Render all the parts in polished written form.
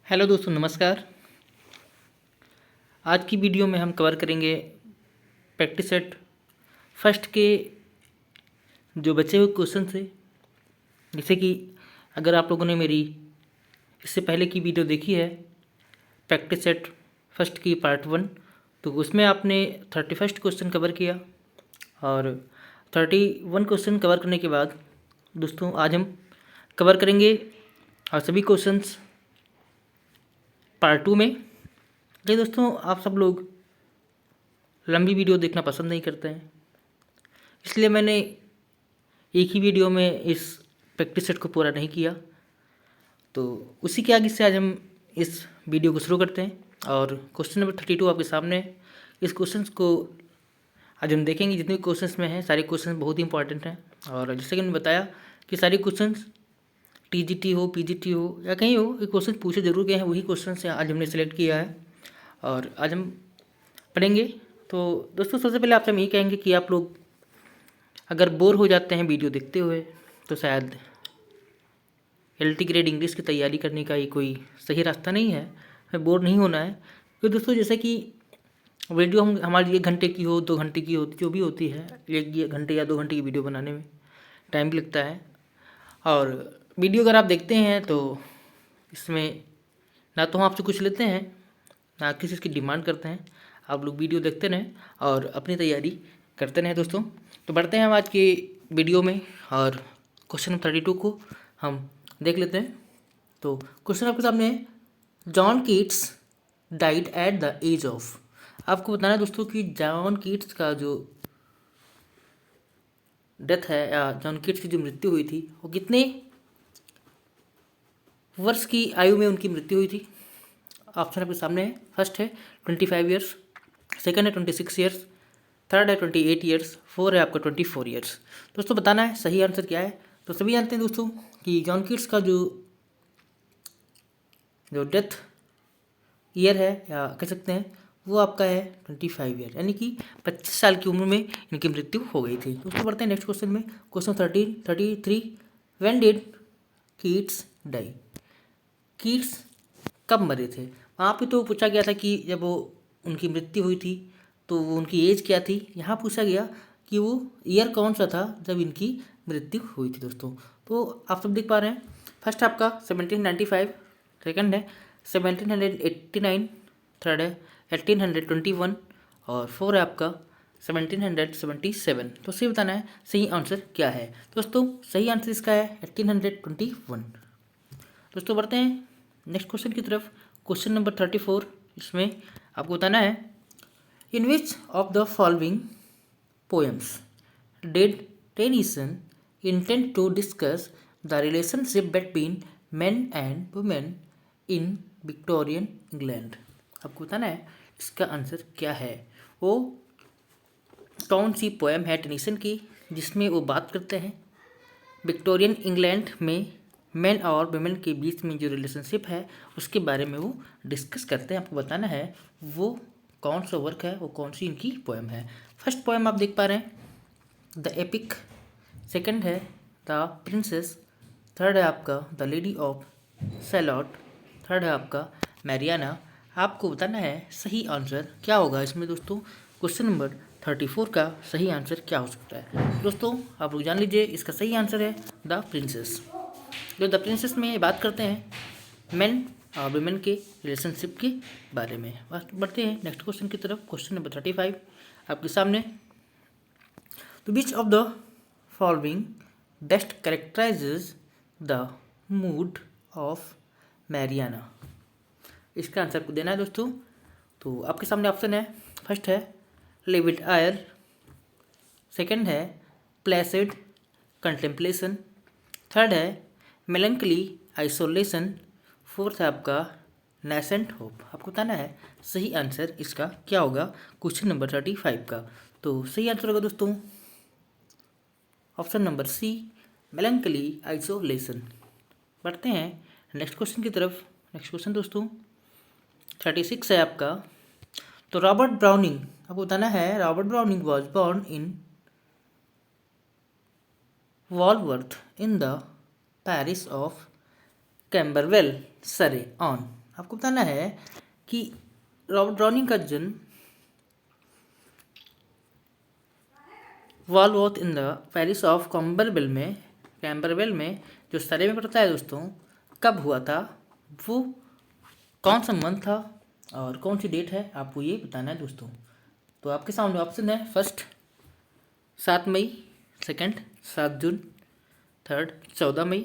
Hello दोस्तों, नमस्कार। आज की वीडियो में हम कवर करेंगे प्रैक्टिस सेट फर्स्ट के जो बचे हुए क्वेश्चन थे। जैसे कि अगर आप लोगों ने मेरी इससे पहले की वीडियो देखी है प्रैक्टिस सेट फर्स्ट की पार्ट 1, तो उसमें आपने 31 क्वेश्चन कवर किया। और 31 क्वेश्चन कवर करने के बाद दोस्तों आज हम कवर करेंगे और सभी क्वेश्चंस पार्ट 2 में। देखिए दोस्तों, आप सब लोग लंबी वीडियो देखना पसंद नहीं करते हैं, इसलिए मैंने एक ही वीडियो में इस प्रैक्टिस सेट को पूरा नहीं किया। तो उसी के आगे से आज हम इस वीडियो को शुरू करते हैं और क्वेश्चन नंबर 32 आपके सामने है। इस क्वेश्चन को आज हम देखेंगे। जितने भी क्वेश्चन में हैं सारे क्वेश्चन बहुत ही इंपॉर्टेंट हैं, और जैसे कि मैंने बताया कि सारे क्वेश्चन टीजीटी हो, पीजीटी हो या कहीं हो, ये क्वेश्चन पूछे जरूर गए हैं। वही क्वेश्चन से आज हमने सेलेक्ट किया है और आज हम पढ़ेंगे। तो दोस्तों सबसे पहले आपसे हम यही कहेंगे कि आप लोग अगर बोर हो जाते हैं वीडियो देखते हुए तो शायद एलटी ग्रेड इंग्लिश की तैयारी करने का ये कोई सही रास्ता नहीं है। हमें बोर नहीं होना है, क्योंकि दोस्तों जैसे कि वीडियो हम हमारी 1 घंटे की हो, 2 घंटे की हो, जो भी होती है, 1 घंटे या 2 घंटे की वीडियो बनाने में टाइम भी लगता है। और वीडियो अगर आप देखते हैं तो इसमें ना तो हम आपसे कुछ लेते हैं, ना किसी चीज़ की डिमांड करते हैं। आप लोग वीडियो देखते रहें और अपनी तैयारी करते रहें दोस्तों। तो बढ़ते हैं हम आज के वीडियो में और क्वेश्चन नंबर 32 को हम देख लेते हैं। तो क्वेश्चन आपके सामने है, John Keats died at the age of. आपको बताना है दोस्तों कि जॉन कीट्स का जो डेथ है या जॉन कीट्स की जो मृत्यु हुई थी वो कितने वर्ष की आयु में उनकी मृत्यु हुई थी। ऑप्शन आपके सामने है। फर्स्ट है 25 ईयर्स, सेकंड है 26 ईयर्स, थर्ड है 28 ईयर्स, फोर है आपका 24 ईयर्स। दोस्तों बताना है सही आंसर क्या है। तो सभी जानते हैं दोस्तों कि जॉन कीट्स का जो डेथ ईयर है या कह सकते हैं वो आपका है 25 ईयर, यानी कि 25 साल की उम्र में इनकी मृत्यु हो गई थी। दोस्तों बढ़ते हैं नेक्स्ट क्वेश्चन में। Question 33, when did Keats die. Keats कब मरे थे। वहाँ पे तो पूछा गया था कि जब वो उनकी मृत्यु हुई थी तो वो उनकी एज क्या थी। यहाँ पूछा गया कि वो ईयर कौन सा था जब इनकी मृत्यु हुई थी दोस्तों। तो आप सब देख पा रहे हैं, फर्स्ट आपका 1795, सेकंड है 1789, थर्ड है 1821 और फोर है आपका 1777। तो सही बताना है सही आंसर क्या है। दोस्तों सही आंसर इसका है 1821। दोस्तों बढ़ते हैं नेक्स्ट क्वेश्चन की तरफ। क्वेश्चन नंबर 34, इसमें आपको बताना है, in which of the following poems did Tennyson intend to discuss the relationship between men and women in Victorian England. आपको बताना है इसका आंसर क्या है। वो कौन सी पोएम है टेनीसन की जिसमें वो बात करते हैं विक्टोरियन इंग्लैंड में मेन और वुमेन के बीच में जो रिलेशनशिप है उसके बारे में वो डिस्कस करते हैं। आपको बताना है वो कौन सा वर्क है, वो कौन सी इनकी पोएम है। फर्स्ट पोएम आप देख पा रहे हैं द एपिक, सेकंड है द प्रिंसेस, थर्ड है आपका द लेडी ऑफ सैलॉट, थर्ड है आपका मैरियाना। आपको बताना है सही आंसर क्या होगा इसमें दोस्तों। क्वेश्चन नंबर 34 का सही आंसर क्या हो सकता है। दोस्तों आप लोग जान लीजिए इसका सही आंसर है द प्रिंसेस। जो द प्रिंसेस में बात करते हैं मेन और वुमेन के रिलेशनशिप के बारे में। बढ़ते हैं नेक्स्ट क्वेश्चन की तरफ। क्वेश्चन नंबर 35 आपके सामने, तो विच of the following best कैरेक्टराइजेज the mood off Mariana. इसका आंसर आपको देना है दोस्तों। तो आपके सामने ऑप्शन है, फर्स्ट है लिविड आयर, सेकंड है प्लेसिड कंटेम्पलेशन, थर्ड है मेलंकली आइसोलेशन, फोर्थ है आपका नेसेंट होप। आपको बताना है सही आंसर इसका क्या होगा क्वेश्चन नंबर 35 का। तो सही आंसर होगा दोस्तों option number C, melancholy isolation. बढ़ते हैं नेक्स्ट क्वेश्चन की तरफ। नेक्स्ट क्वेश्चन दोस्तों 36 है आपका, तो रॉबर्ट ब्राउनिंग, आपको बताना है Robert Browning was born in Walworth in the parish of Camberwell, Surrey on. आपको बताना है कि रॉबर्ट ब्राउनिंग का जन्म Walworth in the parish of Camberwell में जो सरे में पड़ता है दोस्तों, कब हुआ था, वो कौन सा मंथ था और कौन सी डेट है, आपको ये बताना है दोस्तों। तो आपके सामने ऑप्शन है, फर्स्ट 7 मई, सेकंड 7 जून, थर्ड 14 मई,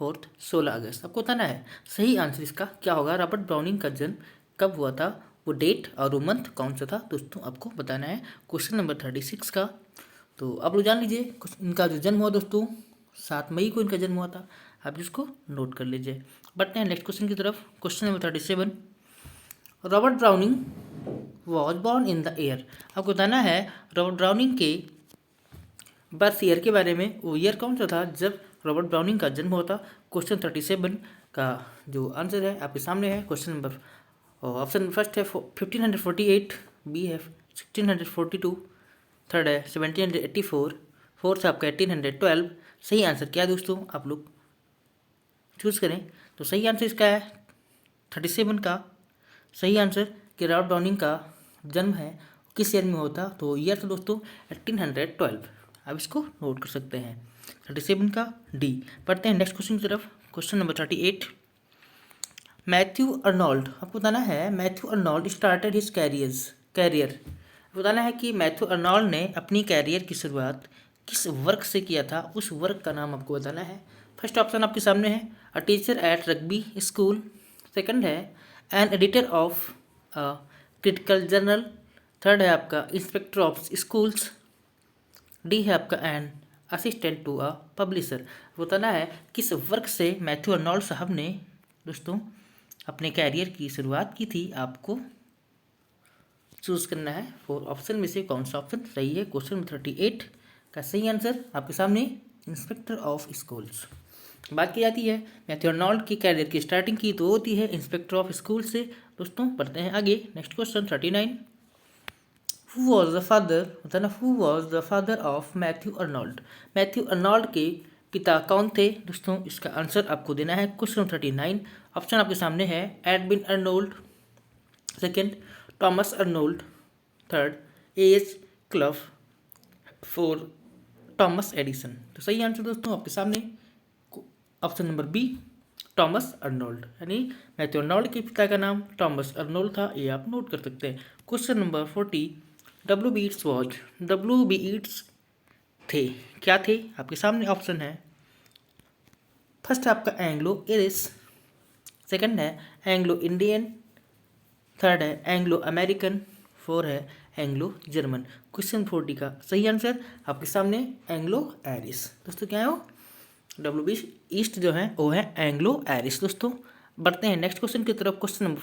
फोर्थ 16 अगस्त। आपको बताना है सही आंसर इसका क्या होगा, रॉबर्ट ब्राउनिंग का जन्म कब हुआ था, वो डेट और वो मंथ कौन सा था दोस्तों, आपको बताना है क्वेश्चन नंबर 36 का। तो आप लोग जान लीजिए इनका जो जन्म हुआ दोस्तों 7 मई को इनका जन्म हुआ था, आप जिसको नोट कर लीजिए। बढ़ते हैं नेक्स्ट क्वेश्चन की तरफ। Question number 37, Robert Browning was born in the year. आपको बताना है रॉबर्ट ब्राउनिंग के बर्थ ईयर के बारे में, वो ईयर कौन सा था जब रॉबर्ट ब्राउनिंग का जन्म हुआ था। क्वेश्चन 37 का जो आंसर है आपके सामने है। क्वेश्चन नंबर ऑप्शन फर्स्ट है 1548, बी है 1642, थर्ड है 1784, फोर्थ है आपका 1812। सही आंसर क्या है दोस्तों, आप लोग चूज करें। तो सही आंसर इसका है 37 का सही आंसर कि रॉबर्ट ब्राउनिंग का जन्म है किस ईयर में होता, तो ईयर था दोस्तों 1812। आप इसको नोट कर सकते हैं 37 का डी। पढ़ते हैं नेक्स्ट क्वेश्चन की तरफ। Question number 38, Matthew Arnold. आपको बताना है Matthew Arnold started his career. बताना है कि मैथ्यू अर्नोल्ड ने अपनी कैरियर की शुरुआत किस वर्क से किया था, उस वर्क का नाम आपको बताना है। फर्स्ट ऑप्शन आपके सामने है a teacher at Rugby school, second है an editor of critical journal, third है आपका इंस्पेक्टर ऑफ स्कूल्स, डी है आपका an assistant to a publisher. बताना है किस वर्क से मैथ्यू अर्नोल्ड साहब ने दोस्तों अपने कैरियर की शुरुआत की थी, आपको चूज करना है। 4 ऑप्शन में से कौन सा ऑप्शन सही है। क्वेश्चन 38 का सही आंसर आपके सामने इंस्पेक्टर ऑफ स्कूल्स। बात की जाती है मैथ्यू अर्नोल्ड की कैरियर की स्टार्टिंग की तो होती है इंस्पेक्टर ऑफ स्कूल से। दोस्तों पढ़ते हैं आगे next question 39, who was the father, बताना who was the father of Matthew Arnold. Matthew Arnold के पिता कौन थे दोस्तों, इसका आंसर आपको देना है। क्वेश्चन 39 ऑप्शन आपके सामने है Edwin Arnold, second Thomas Arnold, third H Clough, four Thomas Edison. तो सही आंसर दोस्तों आपके सामने option number B Thomas Arnold, यानी मैथ्यू अर्नोल्ड के पिता का नाम टॉमस अर्नोल्ड था, ये आप नोट कर सकते हैं। Question number 40, W B Yeats was, W B Yeats थे, क्या थे आपके सामने ऑप्शन है। फर्स्ट है आपका एंग्लो इरिश, सेकंड है एंग्लो इंडियन, थर्ड है एंग्लो अमेरिकन, फोर है एंग्लो जर्मन। क्वेश्चन 40 का सही आंसर आपके सामने एंग्लो एरिश। दोस्तों क्या है वो, डब्ल्यू बी ईस्ट जो है वो है एंग्लो एरिश। दोस्तों बढ़ते हैं नेक्स्ट क्वेश्चन की तरफ। क्वेश्चन नंबर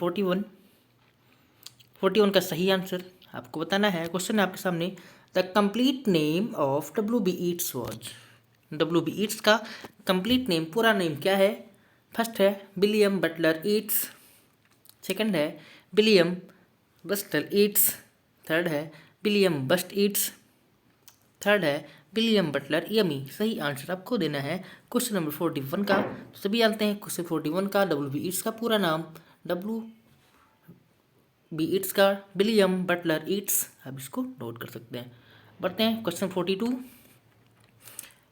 41 का सही आंसर आपको बताना है। क्वेश्चन है आपके सामने the complete name of W B Yeats was. W B Yeats का कंप्लीट नेम, पूरा नेम क्या है। फर्स्ट है विलियम बटलर ईट्स, सेकंड है विलियम बस्टल ईट्स, थर्ड है विलियम बस्ट ईट्स, थर्ड है विलियम बटलर यमी। सही आंसर आपको देना है क्वेश्चन नंबर 41 का। सभी जानते हैं क्वेश्चन 41 का डब्ल्यू बी ईट्स का पूरा नाम, डब्ल्यू बी ईट्स का विलियम बटलर ईट्स, आप इसको नोट कर सकते हैं। बढ़ते हैं question 42,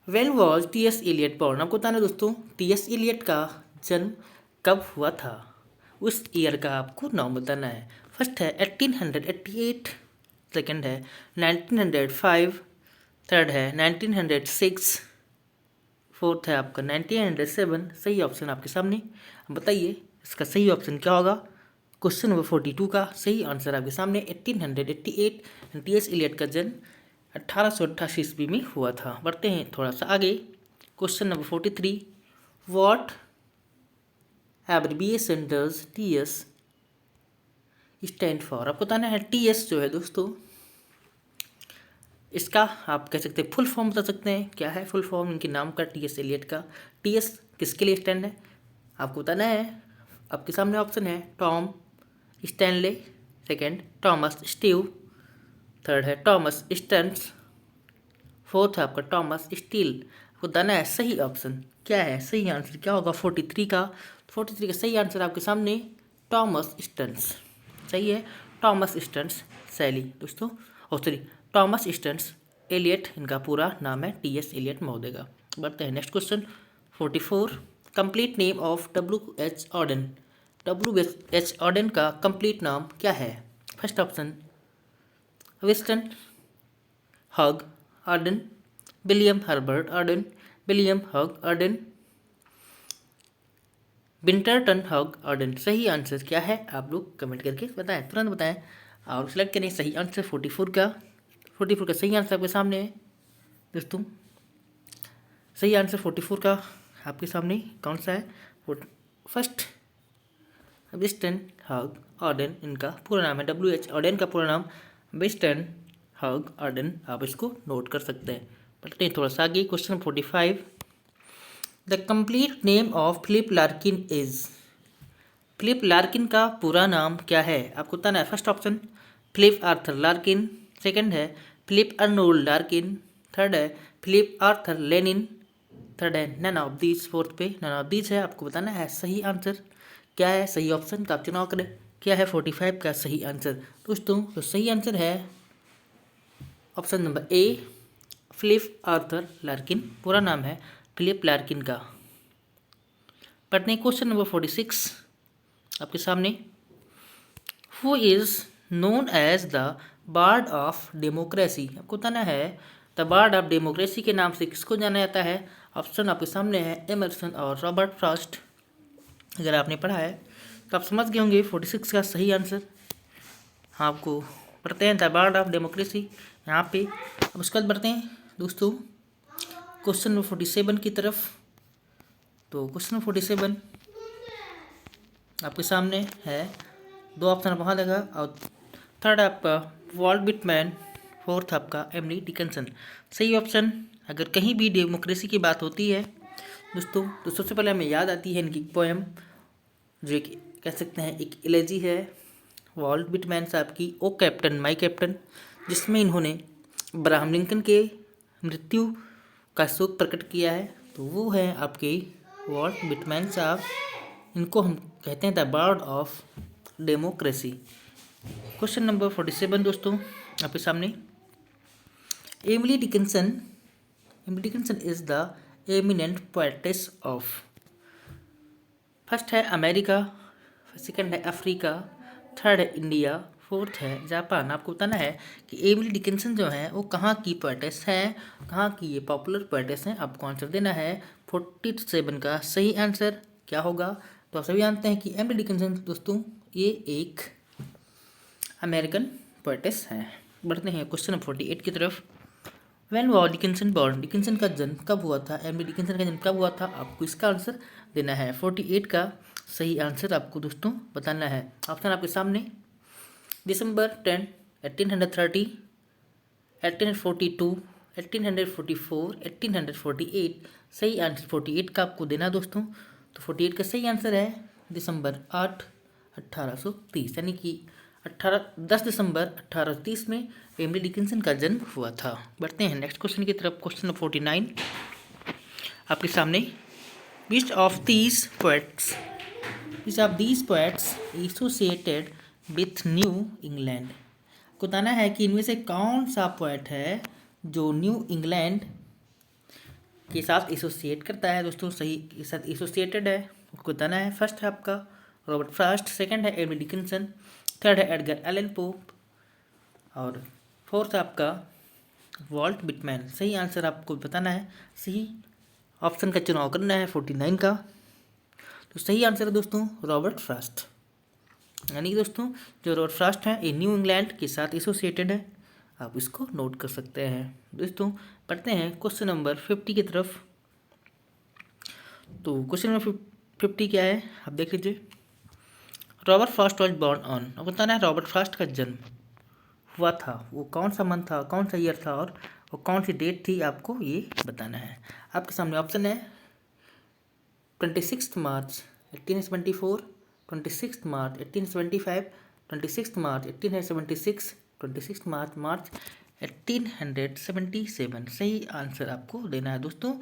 when was T S Eliot born. आपको बताना दोस्तों टी एस एलियट का जन्म कब हुआ था, उस ईयर का आपको नाम बताना है। फर्स्ट है 1888, सेकंड है 1905, थर्ड है 1906, फोर्थ है आपका 1907। सही ऑप्शन आपके सामने, बताइए इसका सही ऑप्शन क्या होगा। क्वेश्चन नंबर 42 का सही आंसर आपके सामने 1888। टी एस एलियट का जन्म 1888 ईस्वी में हुआ था। बढ़ते हैं थोड़ा सा आगे। Question number 43, what abbreviation does T S stand for. आपको बताना है टी एस जो है दोस्तों, इसका आप कह सकते हैं फुल फॉर्म बता सकते हैं, क्या है फुल फॉर्म इनके नाम का टी एस एलियट का। टी एस किसके लिए स्टैंड है आपको बताना है। आपके सामने ऑप्शन है Tom Stanley, second Thomas Steve, third है टॉमस स्टर्न्स, फोर्थ है आपका टॉमस स्टील। आपको बताना है सही ऑप्शन क्या है, सही आंसर क्या होगा 43 का। 43 का सही आंसर आपके सामने टॉमस स्टर्न्स। सही है, टॉमस स्टर्न्स शैली दोस्तों, टॉमस स्टर्न्स एलियट इनका पूरा नाम है, टी.एस. एलियट महोदय का। बढ़ते हैं next question 44। Complete name of W.H. Auden. W.H. Auden का कंप्लीट नाम क्या है? First option Winston Hugh Auden, William Herbert Auden, William Hugh Auden, Winterton Hugh Auden. सही आंसर क्या है आप लोग कमेंट करके बताएं, तुरंत बताएं और सिलेक्ट करें सही आंसर 44 का। 44 का सही आंसर आपके सामने है दोस्तों। सही आंसर 44 का आपके सामने कौन सा है? फर्स्ट विंस्टन हग ऑर्डन इनका पूरा नाम है। W.H. ऑर्डन का पूरा नाम विंस्टन हग ऑर्डन, आप इसको नोट कर सकते हैं। पढ़ते हैं थोड़ा सा आगे question 45। The complete name of Philip Larkin is. Philip Larkin का पूरा नाम क्या है आपको बताना है। First option Philip Arthur Larkin, second है फिलिप अर्नोल्ड लार्किन, थर्ड है फिलिप आर्थर लेनिन, थर्ड है नन ऑफ दीज, फोर्थ पे नन ऑफ दीज है। आपको बताना है सही आंसर क्या है, सही ऑप्शन का आप चुनाव करें। क्या है 45 का सही आंसर दोस्तों? तो सही आंसर है option number A, Philip Arthur Larkin, पूरा नाम है फिलिप लार्किन का। पढ़ते हैं क्वेश्चन नंबर 46 आपके सामने। Who is known as the bard of democracy. आपको बताना है द बार्ड ऑफ डेमोक्रेसी के नाम से किसको जाना जाता है। ऑप्शन आपके सामने है एमर्सन और रॉबर्ट फ्रॉस्ट। अगर आपने पढ़ा है तो आप समझ गए होंगे 46 का सही आंसर। हाँ, आपको पढ़ते हैं द बार्ड ऑफ डेमोक्रेसी यहाँ पे। अब उसके बाद बढ़ते हैं दोस्तों क्वेश्चन नंबर 47 की तरफ। तो क्वेश्चन नंबर 47 आपके सामने है, दो ऑप्शन वहाँ देगा और थर्ड आपका वॉल्ट विटमैन, फोर्थ आपका एमिली डिकिंसन। सही ऑप्शन। अगर कहीं भी डेमोक्रेसी की बात होती है दोस्तों तो सबसे पहले हमें याद आती है इनकी पोएम, जो एक कह सकते हैं एक एलेजी है वॉल्ट विटमैन साहब की, ओ कैप्टन माई कैप्टन, जिसमें इन्होंने अब्राहम लिंकन के मृत्यु का शोक प्रकट किया है। तो वो है आपके वॉल्ट विटमैन साहब, इनको हम कहते हैं the bard of democracy. Question number 47 दोस्तों आपके सामने। Emily Dickinson is the eminent poetess of. First है अमेरिका, सेकंड है अफ्रीका, थर्ड है इंडिया, फोर्थ है जापान। आपको बताना है कि एमिली डिकिंसन जो है वो कहाँ की पोएटेस हैं, कहाँ की ये पॉपुलर पोएटेस हैं। आपको आंसर देना है 47 का सही आंसर क्या होगा। तो आप सभी जानते हैं कि एमिली डिकिंसन दोस्तों ये एक अमेरिकन पोएटेस हैं। बढ़ते हैं क्वेश्चन 48 की तरफ। When was Dickinson born. Dickinson का जन्म कब हुआ था, एमिली डिकिंसन का जन्म कब हुआ था, आपको इसका आंसर देना है। 48 का सही आंसर आपको दोस्तों बताना है। ऑप्शन आपके सामने दिसंबर 10, 1830, 1842, 1844, 1848। सही आंसर 48 का आपको देना दोस्तों। तो 48 का सही आंसर है दिसंबर 8, 1830, यानी कि 10 दिसंबर 1830 में एमिली डिकिंसन का जन्म हुआ था। बढ़ते हैं नेक्स्ट क्वेश्चन की तरफ। क्वेश्चन 49 आपके सामने। Which of these poets associated with new England. को बताना है कि इनमें से कौन सा पोएट है जो न्यू इंग्लैंड के साथ एसोसिएट करता है दोस्तों, सही के साथ एसोसिएटेड है, उसको बताना है। फर्स्ट है आपका रॉबर्ट फ्रॉस्ट, सेकंड है एमिली डिकिंसन, थर्ड है एडगर एलन पोप और फोर्थ आपका वॉल्ट विटमैन। सही आंसर आपको बताना है, सही ऑप्शन का चुनाव करना है 49 का। तो सही आंसर है दोस्तों रॉबर्ट फ्रॉस्ट, यानी कि दोस्तों जो रॉबर्ट फ्रॉस्ट है ये न्यू इंग्लैंड के साथ एसोसिएटेड है, आप इसको नोट कर सकते हैं दोस्तों। पढ़ते हैं क्वेश्चन नंबर 50 की तरफ। तो क्वेश्चन नंबर 50 क्या है आप देख लीजिए। Robert Frost was born on. अब बताना है रॉबर्ट फ्रॉस्ट का जन्म हुआ था वो कौन सा मंथ था, कौन सा ईयर था और वो कौन सी डेट थी, आपको ये बताना है। आपके सामने ऑप्शन है 26 मार्च 1874, 26 मार्च 1875, 26 मार्च 1876, 26 मार्च 1877। सही आंसर आपको देना है दोस्तों।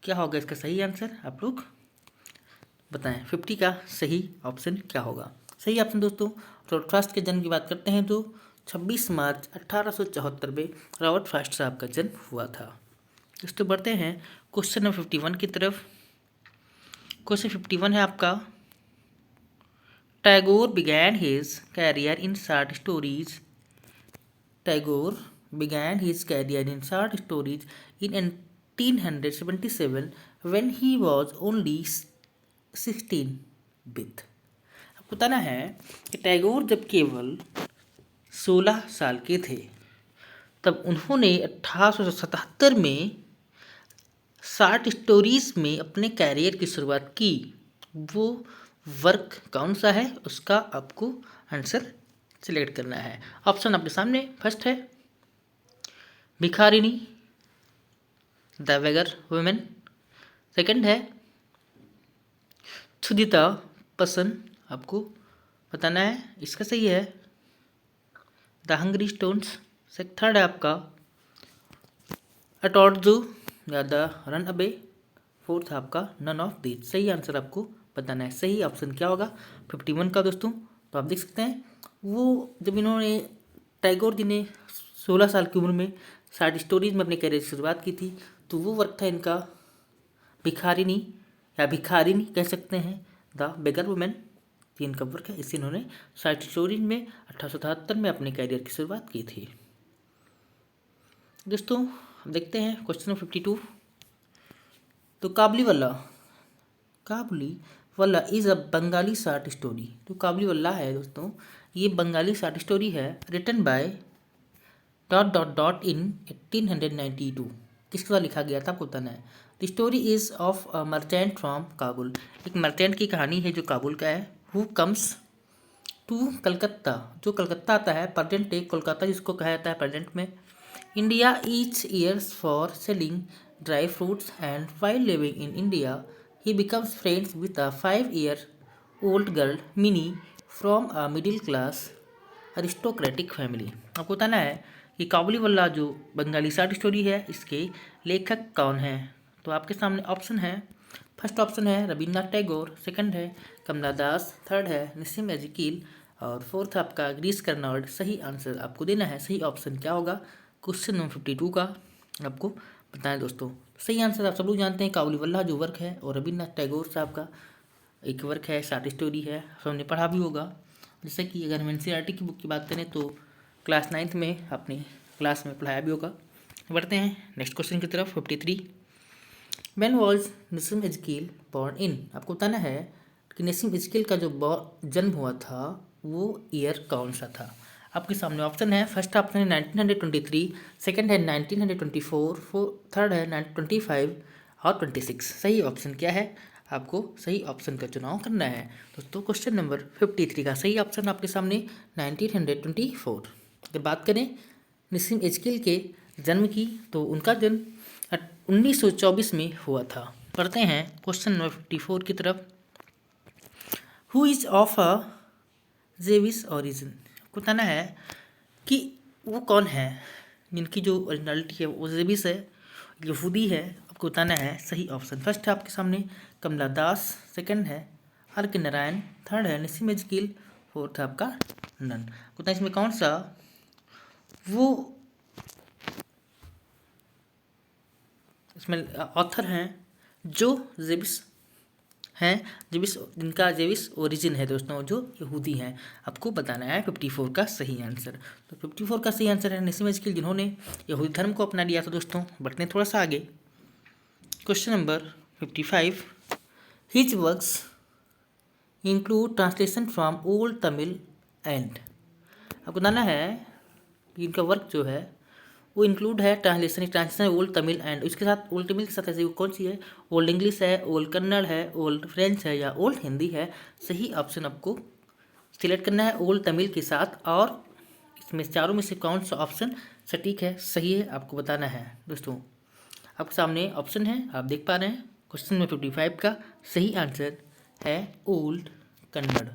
क्या होगा इसका सही आंसर आप लोग बताएं। 50 का सही ऑप्शन क्या होगा। सही ऑप्शन दोस्तों। रॉबर्ट फ्रॉस्ट के जन्म की बात करते हैं तो 26 मार्च 1874 में रॉबर्ट फ्रॉस्ट साहब का जन्म हुआ था। दोस्तों बढ़ते हैं क्वेश्चन नंबर 51 की तरफ। क्वेश्चन 51 है आपका, Tagore began his career in short stories. Tagore began his career in short stories in 1877 when he was only 16 with। आपको बताना है कि टैगोर जब केवल 16 साल के थे तब उन्होंने 1877 में शॉर्ट स्टोरीज में अपने कैरियर की शुरुआत की। वो वर्क कौन सा है उसका आपको आंसर सिलेक्ट करना है। ऑप्शन आपके सामने, फर्स्ट है भिखारिनी द बेगर वुमेन, सेकंड है क्षुदिता पसन, आपको बताना है इसका सही है द हंग्री स्टोन्स, थर्ड है आपका अटॉर्जो या द रन अबे, फोर्थ है आपका नन ऑफ दीज। सही आंसर आपको बताना है। सही ऑप्शन क्या होगा 51 का दोस्तों। तो आप देख सकते हैं वो जब इन्होंने टैगोर जी ने 16 साल की उम्र में शॉर्ट स्टोरीज में अपने करियर की शुरुआत की थी, तो वो वर्क था इनका भिखारिनी या भिखारिनी कह सकते हैं द बेगर वुमेन, ये इनका वर्क है। इससे इन्होंने शॉर्ट स्टोरीज में 1877 में अपने करियर की शुरुआत की थी। दोस्तों देखते हैं क्वेश्चन नंबर 52। तो Kabuliwala is a Bengali short story. तो काबुलीवाला है दोस्तों, ये बंगाली शॉर्ट स्टोरी है रिटन बाय ... इन 1892। किसके द्वारा लिखा गया था आपको बताना है। The story is of a merchant from Kabul. एक मर्चेंट की कहानी है जो काबुल का है। हु कम्स टू कलकत्ता, जो कलकत्ता आता है, प्रेजेंट डे कोलकाता जिसको कहा जाता है प्रेजेंट में, India each years for selling dry fruits and while living in India he becomes friends with a 5-year old girl mini from a middle class aristocratic family. आपको बताना है कि काबुलीवाला जो बंगाली शॉर्ट स्टोरी है इसके लेखक कौन हैं। तो आपके सामने ऑप्शन है, फर्स्ट ऑप्शन है रविन्द्रनाथ टैगोर, सेकंड है कमला दास, थर्ड है निसिम एजिकील और फोर्थ आपका गिरीश कर्नाड। सही आंसर आपको देना है। सही ऑप्शन क्या होगा क्वेश्चन नंबर 52 का आपको बताएं दोस्तों। सही आंसर आप सब लोग जानते हैं काबुलीवाला जो वर्क है और रविन्द्रनाथ टैगोर साहब का एक वर्क है, शॉर्ट स्टोरी है, हमने पढ़ा भी होगा। जैसे कि अगर हम NCERT की बुक की बात करें तो क्लास 9th में अपनी क्लास में पढ़ाया भी होगा। बढ़ते हैं नेक्स्ट क्वेश्चन की तरफ 53। व्हेन वाज निसिम एजिकील बॉर्न इन। आपको बताना है कि निसिम एजिकील का जो जन्म हुआ था वो ईयर कौन सा था। आपके सामने ऑप्शन है, फर्स्ट ऑप्शन है 1923, सेकंड है 1924, थर्ड है 1925 और 26। सही ऑप्शन क्या है आपको सही ऑप्शन का चुनाव करना है दोस्तों। क्वेश्चन नंबर 53 का सही ऑप्शन आपके सामने 1924। अगर बात करें निसिम एजिकील के जन्म की तो उनका जन्म 1924 में हुआ था। पढ़ते हैं क्वेश्चन नंबर 54 की तरफ। Who is of a Jewish origin. आपको बताना है कि वो कौन है जिनकी जो ओरिजिनलिटी है वो जेविश है, यहूदी है। आपको बताना है सही ऑप्शन। फर्स्ट है आपके सामने कमला दास, सेकंड है आर के नारायण, थर्ड है निसिम एजिकील, फोर्थ है आपका नन। बताइए इसमें कौन सा वो इसमें ऑथर हैं जो जेविश हैं, जिनका जेविश ओरिजिन है दोस्तों, जो यहूदी हैं। आपको बताना है 54 का सही आंसर। तो 54 का सही आंसर है निसिम एजिकील जिन्होंने यहूदी धर्म को अपना लिया था दोस्तों। बढ़ते हैं थोड़ा सा आगे question number 55। His works include translation from old Tamil and. आपको बताना है कि इनका वर्क जो है वो इंक्लूड है ट्रांसलेशन ओल्ड तमिल एंड उसके साथ ओल्ड तमिल के साथ ऐसे कौन सी है, ओल्ड इंग्लिश है, ओल्ड कन्नड़ है, ओल्ड फ्रेंच है या ओल्ड हिंदी है। सही ऑप्शन आपको सिलेक्ट करना है ओल्ड तमिल के साथ। और इसमें चारों में से कौन सा ऑप्शन सटीक है, सही है, आपको बताना है दोस्तों। आपके सामने ऑप्शन है, आप देख पा रहे हैं। क्वेश्चन नंबर 55 का सही आंसर है ओल्ड कन्नड़।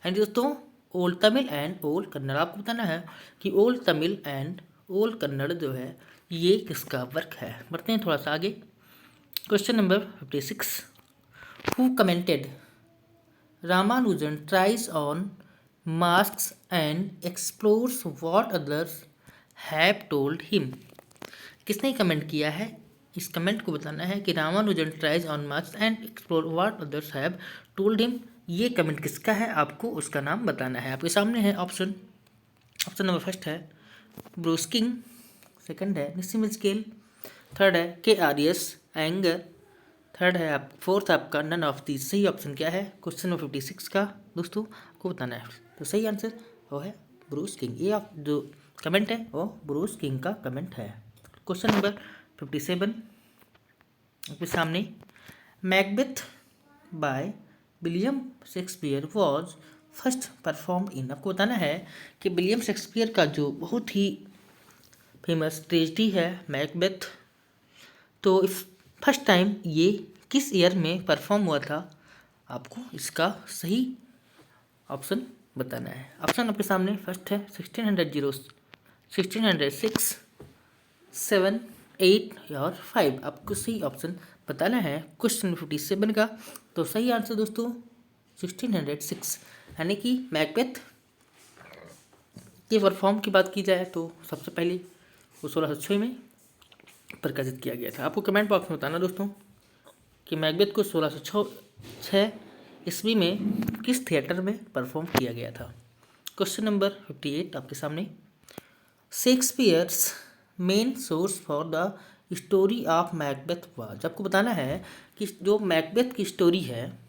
एंड दोस्तों old Tamil and old Kannada, आपको बताना है कि old Tamil and old Kannada जो है ये किसका वर्क है। बढ़ते हैं थोड़ा सा आगे question number 56। Who commented Ramanujan tries on masks and explores what others have told him। किसने कमेंट किया है? इस कमेंट को बताना है कि Ramanujan tries on marks and explore what others have told him. ये कमेंट किसका है? आपको उसका नाम बताना है। आपके सामने है ऑप्शन नंबर फर्स्ट है ब्रूस किंग, सेकंड है निस्सिम स्केल, थर्ड है के आरियस एंगर, थर्ड है आप फोर्थ आपका नन ऑफ दी। सही ऑप्शन क्या है क्वेश्चन नंबर 56 का दोस्तों आपको बताना है। तो सही आंसर वो है ब्रूस किंग। ये आप जो कमेंट है वो ब्रूस किंग का कमेंट है। क्वेश्चन नंबर 57 आपके सामने, Macbeth by William Shakespeare was first perform in. आपको बताना है कि विलियम शेक्सपियर का जो बहुत ही फेमस ट्रेजेडी है मैकबेथ, तो फर्स्ट टाइम ये किस ईयर में परफॉर्म हुआ था? आपको इसका सही ऑप्शन बताना है। ऑप्शन आपके सामने फर्स्ट है 1606, 7, 8 और 5। आपको सही ऑप्शन बताना है क्वेश्चन 57 का। तो सही आंसर दोस्तों 1606, यानी कि मैकबेथ के परफॉर्म की बात की जाए तो सबसे पहले वो 1606 में प्रकाशित किया गया था। आपको कमेंट बॉक्स में बताना दोस्तों कि मैकबेथ को 1606 ईस्वी में किस थिएटर में परफॉर्म किया गया था। क्वेश्चन नंबर 58 आपके सामने, Shakespeare's main source for the story of Macbeth was. आपको बताना है कि जो मैकबेथ की स्टोरी है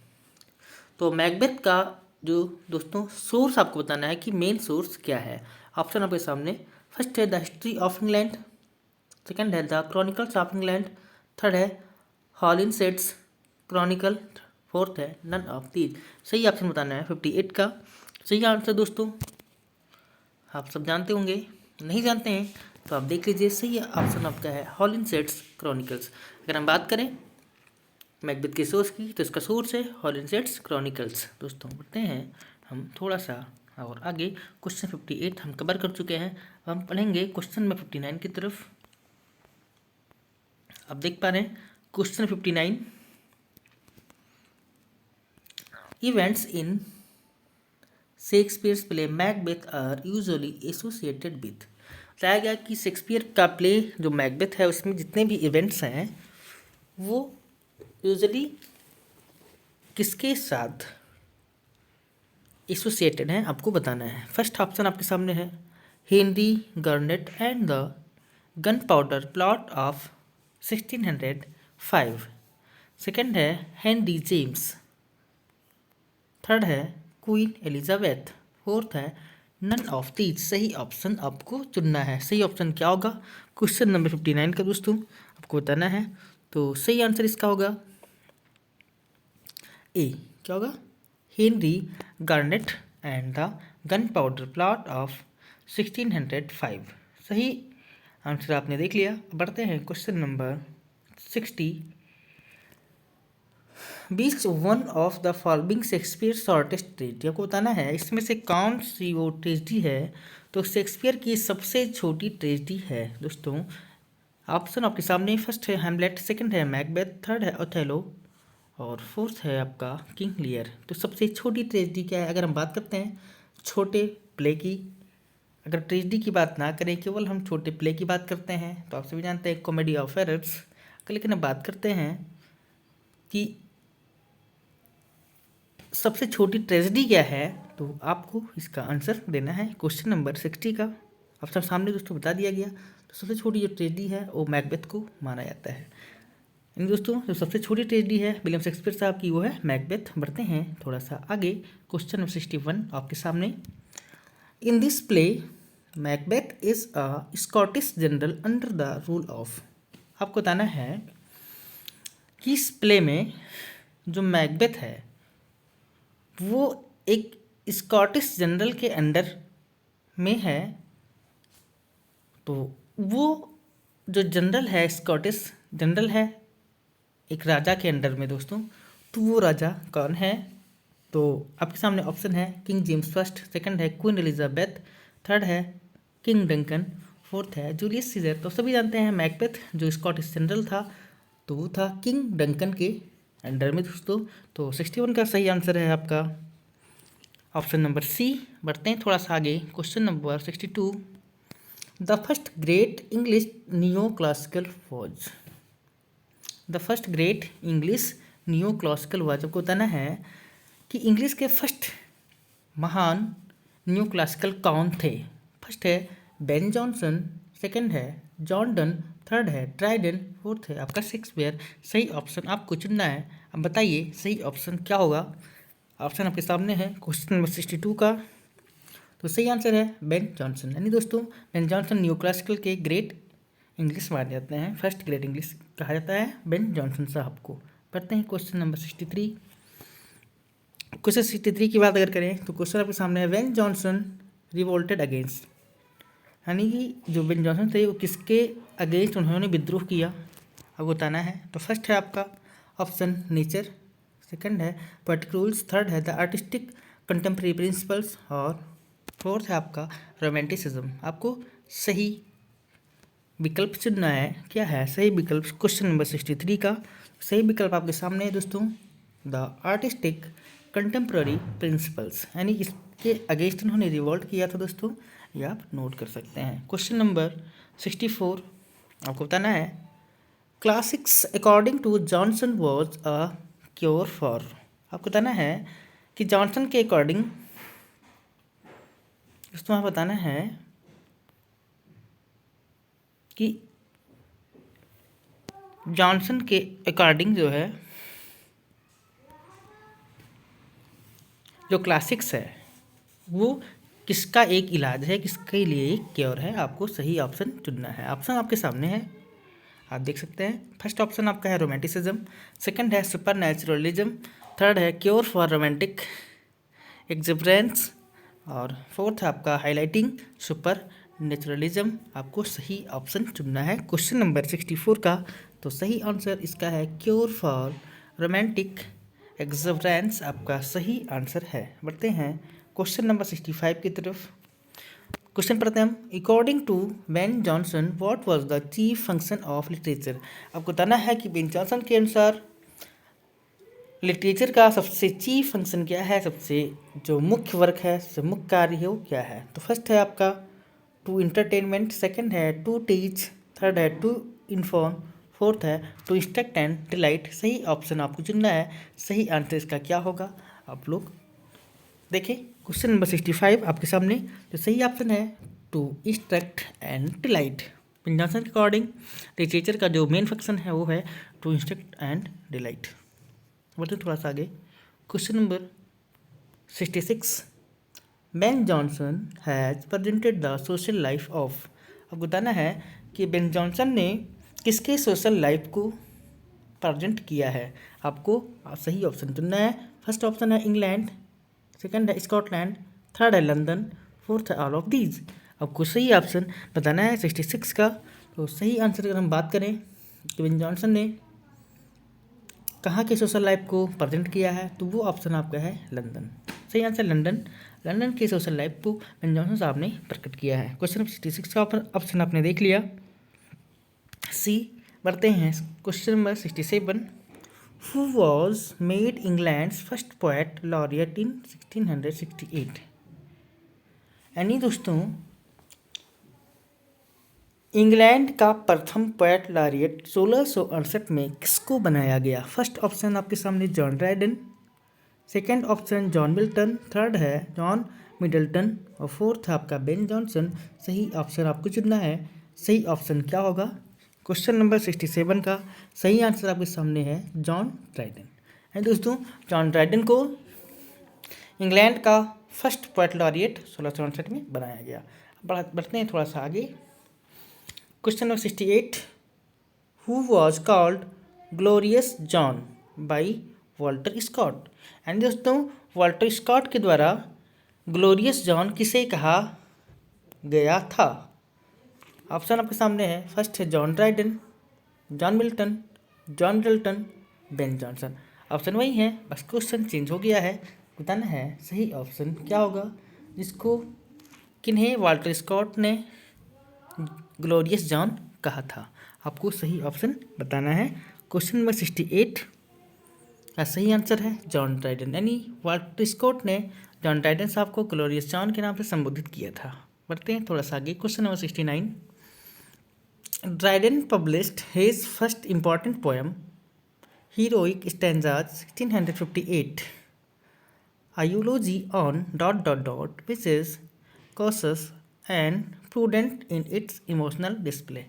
तो मैकबेथ का जो दोस्तों सोर्स आपको बताना है कि मेन सोर्स क्या है। ऑप्शन आपके सामने फर्स्ट है the history of England, second है the chronicles of England, third है हॉलिनसेट्स क्रॉनिकल, फोर्थ है नन ऑफ दीज। सही ऑप्शन बताना है 58 का। सही आंसर दोस्तों आप सब जानते होंगे, नहीं जानते हैं तो आप देख लीजिए। सही ऑप्शन आपका है हॉलिनसेट्स क्रॉनिकल्स। अगर हम बात करें मैकबेथ के सोर्स की तो इसका सोर्स है हॉलिनसेट्स क्रॉनिकल्स। दोस्तों बढ़ते हैं हम थोड़ा सा और आगे। क्वेश्चन 58 हम कवर कर चुके हैं। अब हम पढ़ेंगे क्वेश्चन नंबर 59 की तरफ। आप देख पा रहे हैं question 59, events in Shakespeare's play Macbeth are usually associated with. बताया गया कि शेक्सपियर का प्ले जो मैकबेथ है उसमें जितने भी इवेंट्स हैं वो यूजुअली किसके साथ एसोसिएटेड हैं आपको बताना है। फर्स्ट ऑप्शन आपके सामने है Henry garnet and the gun powder plot of 1605, second है हेनरी जेम्स, थर्ड है क्वीन एलिजाबेथ, फोर्थ है नन ऑफ दीज। सही ऑप्शन आपको चुनना है। सही ऑप्शन क्या होगा क्वेश्चन नंबर 59 का दोस्तों आपको बताना है। तो सही आंसर इसका होगा ए। क्या होगा? Henry garnet and the gun powder plot of 1605। सही आंसर आपने देख लिया। बढ़ते हैं question number 60, beach one of the following Shakespeare shortest tragedy. आपको बताना है इसमें से कौन सी वो ट्रेजेडी है। तो शेक्सपियर की सबसे छोटी ट्रेजेडी है दोस्तों। ऑप्शन आपके सामने फर्स्ट है हैमलेट, सेकंड है मैकबेथ, थर्ड है ओथेलो और फोर्थ है आपका किंग लियर। तो सबसे छोटी ट्रेजेडी क्या है? अगर हम बात करते हैं छोटे प्ले की, अगर ट्रेजेडी की बात ना करें केवल हम छोटे प्ले की बात करते हैं तो आप सभी जानते हैं कॉमेडी ऑफ एरर्स। लेकिन अब बात करते हैं कि सबसे छोटी ट्रेजेडी क्या है तो आपको इसका आंसर देना है क्वेश्चन नंबर 60 का। ऑप्शन सामने दोस्तों बता दिया गया। तो सबसे छोटी जो ट्रेजेडी है वो मैकबेथ को माना जाता है। इन दोस्तों जो सबसे छोटी ट्रेजेडी है विलियम शेक्सपियर साहब की वो है मैकबेथ। बढ़ते हैं थोड़ा सा आगे। क्वेश्चन नंबर 61 आपके सामने, in this play Macbeth is a Scottish general under the rule of. आपको बताना है कि इस प्ले में जो मैकबेथ है वो एक स्कॉटिश जनरल के अंडर में है। तो वो जो जनरल है स्कॉटिश जनरल है एक राजा के अंडर में दोस्तों। तो वो राजा कौन है? तो आपके सामने ऑप्शन है किंग जेम्स फर्स्ट, सेकंड है क्वीन एलिजाबेथ, थर्ड है किंग डंकन, फोर्थ है जूलियस सीजर। तो सभी जानते हैं मैकबेथ जो स्कॉटिश जनरल था तो वो था किंग डंकन के अंडर में दोस्तों। तो 61 का सही आंसर है आपका ऑप्शन नंबर सी। बढ़ते हैं थोड़ा सा आगे, question number 62। The first great English neo classical was. The first great English neo classical was, आपको बताना है कि इंग्लिश के फर्स्ट महान न्यू क्लासिकल कौन थे। फर्स्ट है बेन जॉनसन, सेकंड है जॉन डन, थर्ड है ड्राइडन, फोर्थ है आपका शेक्सपियर। सही ऑप्शन आपको चुनना है। अब बताइए सही ऑप्शन क्या होगा। ऑप्शन आपके सामने है क्वेश्चन नंबर 62 का। तो सही आंसर है बेन जॉनसन। यानी दोस्तों बेन जॉनसन न्यू क्लासिकल के ग्रेट इंग्लिश माने जाते हैं, फर्स्ट ग्रेट इंग्लिश कहा जाता है बेन जॉनसन साहब को। पढ़ते हैं क्वेश्चन नंबर 63। क्वेश्चन 63 की बात अगर करें तो क्वेश्चन आपके सामने है वेन जॉनसन रिवोल्टेड अगेंस्ट, यानी कि जो बेन जॉनसन थे वो किसके अगेंस्ट उन्होंने विद्रोह किया, अब बताना है। तो फर्स्ट है आपका ऑप्शन नेचर, सेकंड है पोएटिक रूल्स, थर्ड है द आर्टिस्टिक कंटेम्प्रेरी प्रिंसिपल्स और फोर्थ है आपका रोमांटिसिज्म। आपको सही विकल्प चुनना है। क्या है सही विकल्प क्वेश्चन नंबर 63 का। सही विकल्प आपके सामने है दोस्तों द आर्टिस्टिक कंटेम्प्रेरी प्रिंसिपल्स, यानी इसके अगेंस्ट उन्होंने रिवोल्ट किया था दोस्तों, ये आप नोट कर सकते हैं। क्वेश्चन नंबर 64 आपको बताना है classics according to Johnson was a cure for. आपको बताना है कि जॉनसन के अकॉर्डिंग दोस्तों आप बताना है कि जॉनसन के अकॉर्डिंग जो है जो क्लासिक्स है वो किसका एक इलाज है, किसके लिए एक क्योर है। आपको सही ऑप्शन चुनना है। ऑप्शन आपके सामने है, आप देख सकते हैं। फर्स्ट ऑप्शन आपका है रोमांटिसिज्म, सेकंड है सुपर नेचुरलिज्म, थर्ड है क्योर फॉर रोमांटिक एक्सुबरेंस और फोर्थ है आपका हाईलाइटिंग सुपर नेचुरलिज्म। आपको सही ऑप्शन चुनना है क्वेश्चन नंबर 64 का। तो सही आंसर इसका है क्योर फॉर रोमांटिक एक्सुबरेंस, आपका सही आंसर है। बढ़ते हैं क्वेश्चन नंबर 65 की तरफ। क्वेश्चन पढ़ते हैं हम। According to Ben Johnson what was the chief function of literature. आपको बताना है कि बेन जॉनसन के अनुसार लिटरेचर का सबसे चीफ फंक्शन क्या है, सबसे जो मुख्य वर्क है, सबसे मुख्य कार्य है वो क्या है। तो फर्स्ट है आपका टू इंटरटेनमेंट, सेकंड है टू टीच, थर्ड है टू इन्फॉर्म, फोर्थ है टू इंस्ट्रक्ट एंड डिलाइट। सही ऑप्शन आपको चुनना है। सही आंसर इसका क्या होगा आप लोग देखिए। क्वेश्चन नंबर 65 आपके सामने। तो सही ऑप्शन है to instruct and delight. Ben Johnson के अकॉर्डिंग लिटरेचर का जो मेन फंक्शन है वो है टू इंस्ट्रक्ट एंड डिलाइट। बढ़ते थोड़ा सा आगे, question number 66। Ben Jonson has presented the social life of. अब बताना है कि बेन जॉनसन ने किसके सोशल लाइफ को प्रेजेंट किया है। आपको सही ऑप्शन चुनना है। फर्स्ट ऑप्शन है इंग्लैंड, सेकंड है स्कॉटलैंड, थर्ड है लंदन, फोर्थ है ऑल ऑफ दीज। आपको सही ऑप्शन बताना है 66 का। तो सही आंसर अगर हम बात करें कि बेन जॉनसन ने कहाँ के सोशल लाइफ को प्रेजेंट किया है तो वो ऑप्शन आपका है लंदन। सही आंसर लंदन। लंदन की सोशल लाइफ को बेन जॉनसन साहब ने प्रकट किया है। क्वेश्चन नंबर 66 का ऑप्शन आपने देख लिया सी। बढ़ते हैं question number 67। Who was made England's first poet laureate in 1668। यानी दोस्तों इंग्लैंड का प्रथम पोएट लॉरियट 1668 में किसको बनाया गया। फर्स्ट ऑप्शन आपके सामने John Dryden, second option John Milton, third है जॉन मिडल्टन और फोर्थ है आपका बेन जॉनसन। सही ऑप्शन आपको चुनना है। सही ऑप्शन क्या होगा क्वेश्चन नंबर 67 का। सही आंसर आपके सामने है जॉन ड्राइडन। है दोस्तों जॉन ड्राइडन को इंग्लैंड का फर्स्ट पोएट लॉरियट 1668 में बनाया गया। बढ़ते हैं थोड़ा सा आगे, question number 68। Who was called glorious John by Walter Scott. And दोस्तों वॉल्टर स्कॉट के द्वारा ग्लोरियस जॉन किसे कहा गया था। ऑप्शन आपके सामने है। फर्स्ट है John Dryden, John Milton, John Middleton, Ben Jonson. Option वही है, बस क्वेश्चन चेंज हो गया है। बताना है सही ऑप्शन क्या होगा जिसको किन्हें वॉल्टर स्कॉट ने ग्लोरियस जॉन कहा था। आपको सही ऑप्शन बताना है। क्वेश्चन नंबर 68 का सही आंसर है जॉन ड्राइडन। यानी वॉल्टर स्कॉट ने जॉन ड्राइडन साहब को ग्लोरियस जॉन के नाम से संबोधित किया था। बढ़ते हैं थोड़ा सा आगे। Question number 69। Dryden published his first important poem heroic stanzas 1658, a eulogy on ... which is cautious and prudent in its emotional display।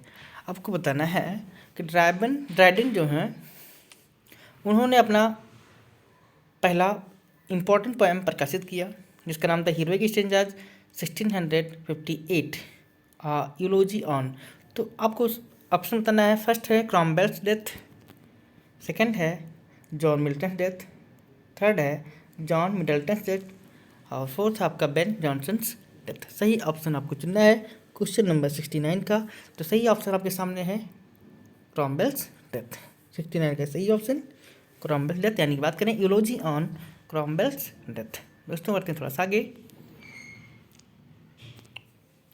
आपको बताना है कि ड्राइडन जो हैं उन्होंने अपना पहला इम्पोर्टेंट पोएम प्रकाशित किया जिसका नाम था हीरोइक स्टैंजाज 1658, यूलोजी ऑन। तो आपको ऑप्शन बताना है। फर्स्ट है क्रॉमवेल्स डेथ, सेकंड है जॉन मिल्टन डेथ, थर्ड है जॉन मिडल्टन डेथ और फोर्थ आपका बेन जॉनसन्स डेथ। सही ऑप्शन आपको चुनना है क्वेश्चन नंबर 69 का। तो सही ऑप्शन आपके सामने है क्रॉमवेल्स डेथ। 69 का सही ऑप्शन क्रॉमवेल्स डेथ, यानी कि बात करें यूलोजी ऑन क्रॉमवेल्स डेथ। दोस्तों बढ़ते हैं थोड़ा सा आगे।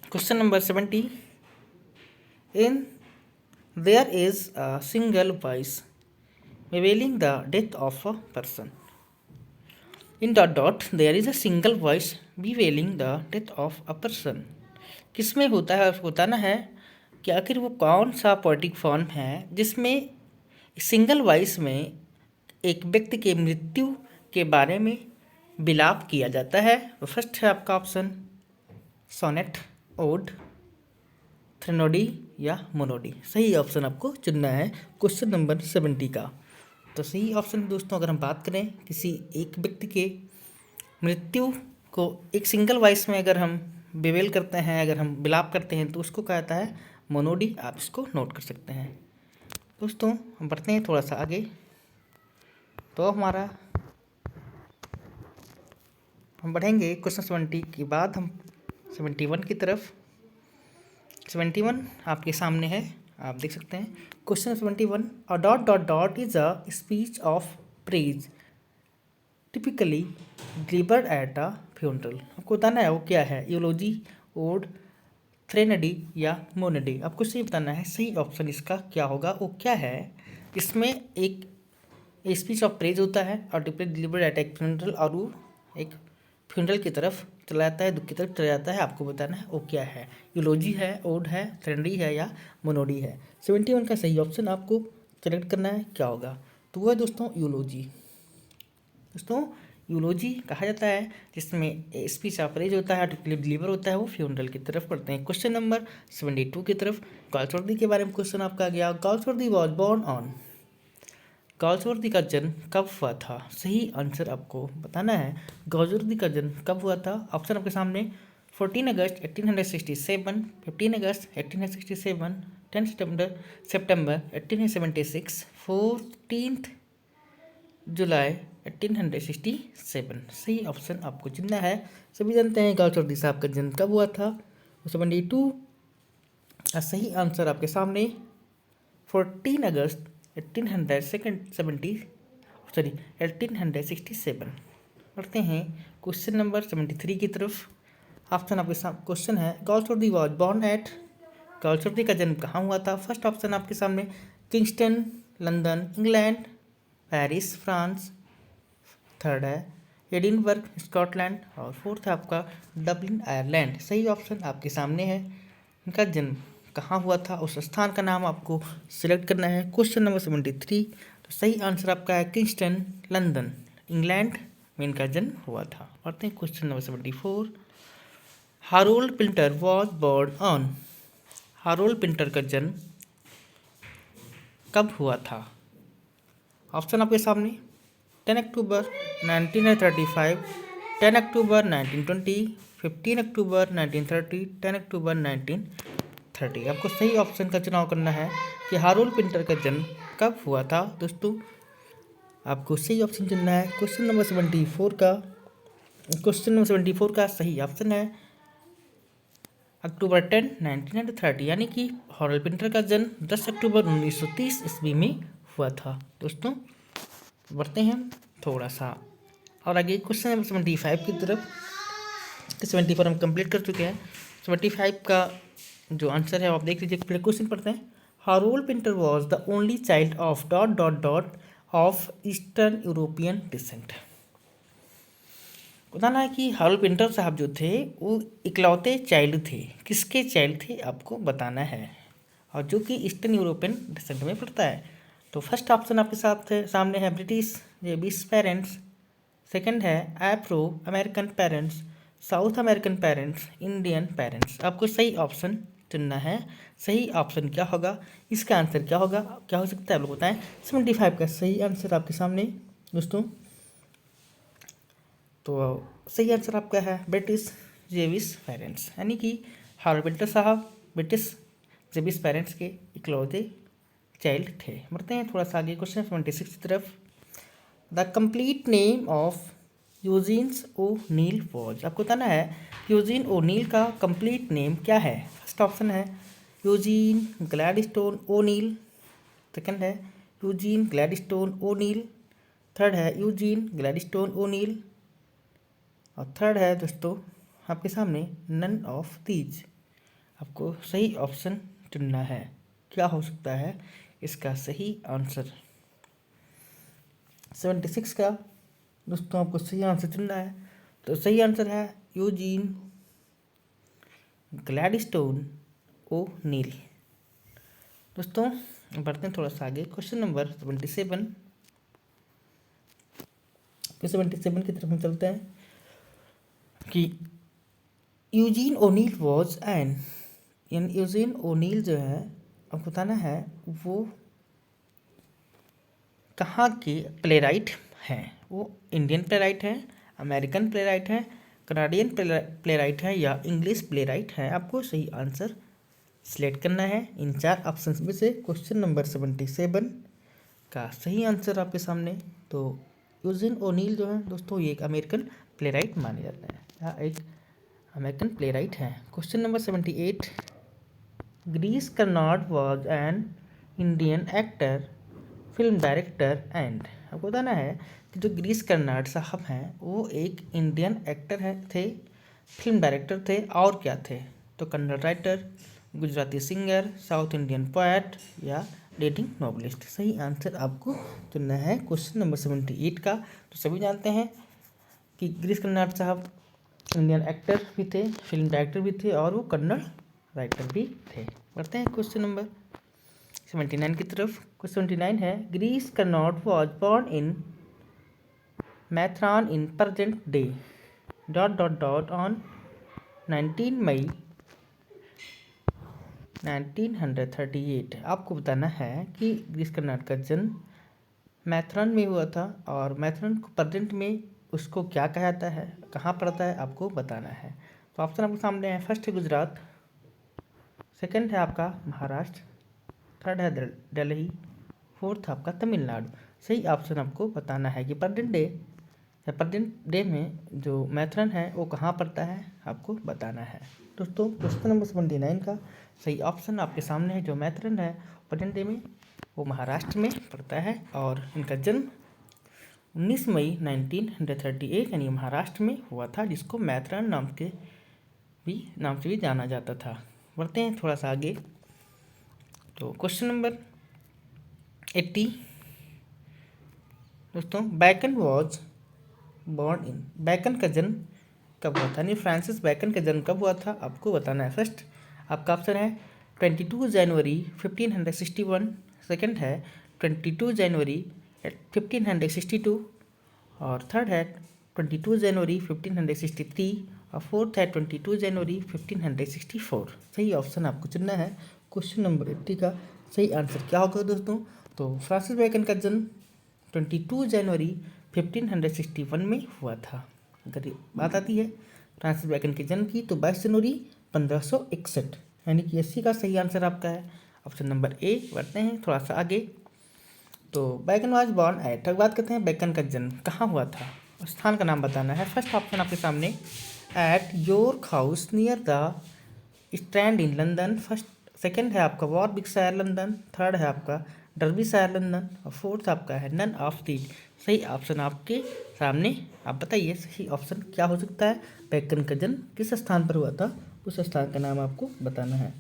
Question number 70। In their is a single voice bewailing the death of a person. In ... there is a single voice bewailing the death of a person। किसमें होता है, आपको बताना है कि आखिर वो कौन सा पोएटिक फॉर्म है जिसमें सिंगल वॉइस में एक व्यक्ति के मृत्यु के बारे में विलाप किया जाता है। तो फर्स्ट है आपका ऑप्शन सोनेट, ओड, थ्रेनोडी या मोनोडी। सही ऑप्शन आपको चुनना है क्वेश्चन नंबर 70 का। तो सही ऑप्शन दोस्तों, अगर हम बात करें किसी एक व्यक्ति के मृत्यु को एक सिंगल वॉइस में अगर हम बेवेल करते हैं, अगर हम विलाप करते हैं तो उसको कहा जाता है मोनोडी। आप इसको नोट कर सकते हैं। दोस्तों हम बढ़ते हैं थोड़ा सा आगे। तो हमारा हम बढ़ेंगे क्वेश्चन 70 के बाद हम 71 की तरफ। 71 आपके सामने है, आप देख सकते हैं। Question 71। A ... is a speech of praise typically delivered at a funeral. आपको बताना है वो क्या है, यूलोजी, ओड, थ्रेनडी या मोनडी। आपको सही बताना है सही ऑप्शन इसका क्या होगा, वो क्या है। इसमें एक स्पीच ऑफ प्रेज होता है और टिपिकली डिलीवर्ड एट एक फ्यूनरल, और वो एक फ्यूनरल की तरफ चला जाता है, दुख की तरफ चला जाता है। आपको बताना है वो क्या है, यूलोजी है, ओड है, थ्रेनडी है या मोनोडी है। 71 का सही ऑप्शन आपको सेलेक्ट करना है, क्या होगा। तो वो है दोस्तों यूलोजी। दोस्तों यूलोजी कहा जाता है जिसमें स्पीच ऑफ प्रेज होता है, डिलीवर होता है वो फ्यूनरल की तरफ। पढ़ते हैं क्वेश्चन नंबर 72 की तरफ। गाल्सवर्दी के बारे में क्वेश्चन आपका गया। Galsworthy was born on. Galsworthy का जन्म कब हुआ था, सही आंसर आपको बताना है। गाल्सवर्दी का जन्म कब हुआ था, ऑप्शन आपके सामने 14 अगस्त 1867, 15 अगस्त 1867, 10 सितंबर 1876, 14 जुलाई 1867। सही ऑप्शन आपको चुनना है। सभी जानते हैं गाल्सवर्दी साहब का जन्म कब हुआ था। 72 का सही आंसर आपके सामने 14 अगस्त 1867। पढ़ते हैं क्वेश्चन नंबर 73 की तरफ। ऑप्शन आपके सामने क्वेश्चन है Galsworthy was born at. Galsworthy का जन्म कहाँ हुआ था। फर्स्ट ऑप्शन आपके सामने Kingston, London, England, Paris, France. Third है एडिनबर्ग, स्कॉटलैंड और फोर्थ है आपका डबलिन, आयरलैंड। सही ऑप्शन आपके सामने है। इनका जन्म कहाँ हुआ था, उस स्थान का नाम आपको सिलेक्ट करना है क्वेश्चन नंबर 73। तो सही आंसर आपका है किंगस्टन, लंदन, इंग्लैंड में इनका जन्म हुआ था। पढ़ते हैं question number 74। Harold Pinter was born on. Harold Pinter का जन्म कब हुआ था। ऑप्शन आपके सामने 10 अक्टूबर 1935, 10 अक्टूबर 1920, 15 अक्टूबर 1930, 10 अक्टूबर 1930। आपको सही ऑप्शन का चुनाव करना है कि हारोल्ड पिंटर का जन्म कब हुआ था। दोस्तों आपको सही ऑप्शन चुनना है क्वेश्चन नंबर 74 का। क्वेश्चन नंबर 74 का सही ऑप्शन है अक्टूबर 10, 1930, यानी कि हारोल्ड पिंटर का जन्म 10 अक्टूबर 1930 ईस्वी में हुआ था। दोस्तों बढ़ते हैं थोड़ा सा और आगे क्वेश्चन नंबर 75 की तरफ। 74 हम कंप्लीट कर चुके हैं। 75 का जो आंसर है आप देख लीजिए। पहले क्वेश्चन पढ़ते हैं। Harold Pinter was the only child of eastern European descent. बताना है कि हार्ल पिंटर साहब जो थे वो इकलौते चाइल्ड थे, किसके चाइल्ड थे आपको बताना है, और जो कि ईस्टर्न यूरोपियन डिसेंट में पड़ता है। तो फर्स्ट ऑप्शन आपके साथ है, सामने है ब्रिटिश जेबिस पेरेंट्स, सेकंड है Afro American parents, south American parents, Indian parents. आपको सही ऑप्शन चुनना है। सही ऑप्शन क्या होगा, इसका आंसर क्या होगा, क्या हो सकता है आप लोग बताएं। 75 का सही आंसर आपके सामने दोस्तों। तो सही आंसर आपका है ब्रिटिश जेविस पेरेंट्स, यानी कि हार्ल पिंटर साहब ब्रिटिश जेविस पेरेंट्स के इकलौते चाइल्ड थे। बढ़ते हैं थोड़ा सा आगे क्वेश्चन 76 की तरफ। The complete name of Eugene's O'Neill was. आपको बताना है यूजीन ओ नील का कंप्लीट नेम क्या है। फर्स्ट ऑप्शन है यूजीन ग्लैडस्टोन ओ नील, सेकंड है यूजीन ग्लैडस्टोन ओ नील, थर्ड है यूजीन ग्लैडस्टोन ओ नील, और थर्ड है दोस्तों आपके सामने नन ऑफ दीज। आपको सही ऑप्शन चुनना है। क्या हो सकता है इसका सही आंसर। 76 का दोस्तों आपको सही आंसर चुनना है। तो सही आंसर है यूजीन ग्लैडस्टोन ओ नील। दोस्तों बढ़ते हैं थोड़ा सा आगे क्वेश्चन नंबर 77। 77 की तरफ हम चलते हैं कि यूजीन ओनील वॉज एन, यानी यूजीन ओनील जो है आपको बताना है वो कहाँ के प्लेराइट हैं। वो इंडियन प्लेराइट हैं, अमेरिकन प्लेराइट हैं, कनाडियन प्लेराइट है या इंग्लिश प्लेराइट है। आपको सही आंसर सिलेक्ट करना है इन चार ऑप्शंस में से। क्वेश्चन नंबर 77 का सही आंसर आपके सामने। तो यूजीन ओनील जो है दोस्तों ये एक अमेरिकन प्लेराइट माने जाते हैं, या एक अमेरिकन प्लेराइट है। Question number 78। Girish Karnad was an Indian actor, film director and. आपको बताना है कि जो गिरीश कर्नाड साहब हैं वो एक इंडियन एक्टर है थे, फिल्म डायरेक्टर थे, और क्या थे। तो Kannada writer, Gujarati singer, south Indian poet या लीडिंग नॉवलिस्ट। सही आंसर आपको चुनना है क्वेश्चन नंबर 78 का। तो सभी जानते हैं कि गिरीश कर्नाड साहब इंडियन एक्टर भी थे, फिल्म डायरेक्टर भी थे, और वो कन्नड़ राइटर भी थे। बढ़ते हैं क्वेश्चन नंबर 79 की तरफ। क्वेश्चन 79 है Girish Karnad was born in Matheran in present day dot dot dot on 19 May 1938। आपको बताना है कि गिरीश कर्नाड का जन्म मैथरन में हुआ था, और मैथरन को प्रेजेंट में उसको क्या कहा जाता है, कहाँ पड़ता है, आपको बताना है। तो ऑप्शन आपके सामने है। फर्स्ट है गुजरात, सेकंड है आपका महाराष्ट्र, थर्ड है दिल्ली, फोर्थ आपका तमिलनाडु। सही ऑप्शन आपको बताना है कि प्रेजेंट डे में जो मैथरन है वो कहाँ पड़ता है, आपको बताना है। दोस्तों क्वेश्चन नंबर 79 का सही ऑप्शन आपके सामने है। जो मैथरन है प्रेजेंट डे में वो महाराष्ट्र में पड़ता है, और इनका जन्म 19 मई 1938 यानी महाराष्ट्र में हुआ था, जिसको मैथरन नाम से भी जाना जाता था। बढ़ते हैं थोड़ा सा आगे। तो क्वेश्चन नंबर 80 दोस्तों, bacon was born in. Bacon का जन्म कब हुआ था, यानी फ्रांसिस बैकन का जन्म कब हुआ था, आपको बताना है। फर्स्ट आपका ऑप्शन है 22 जनवरी 1561, सेकंड है 22 जनवरी 1562, और थर्ड है 22 जनवरी 1563, और फोर्थ है 22 जनवरी 1564। सही ऑप्शन आपको चुनना है। क्वेश्चन नंबर 80 का सही आंसर क्या होगा दोस्तों। तो फ्रांसिस बैकन का जन्म 22 जनवरी 1561 में हुआ था। अगर बात आती है फ्रांसिस बैकन के जन्म की तो 22 जनवरी 1561, यानी कि 80 का सही आंसर आपका है ऑप्शन नंबर ए। बढ़ते हैं थोड़ा सा आगे। तो बैकन वाज बॉर्न एट, अब बात करते हैं बैकन का जन्म कहाँ हुआ था, स्थान का नाम बताना है। फर्स्ट ऑप्शन आपके सामने at York House near the Strand in London, first second है आपका वॉरविकशायर लंदन, थर्ड है आपका डर्बीशायर लंदन, और फोर्थ आपका है नन ऑफ दी। सही ऑप्शन आपके सामने, आप बताइए सही ऑप्शन क्या हो सकता है। बैकन का जन्म किस स्थान पर हुआ था, उस स्थान का नाम आपको बताना है।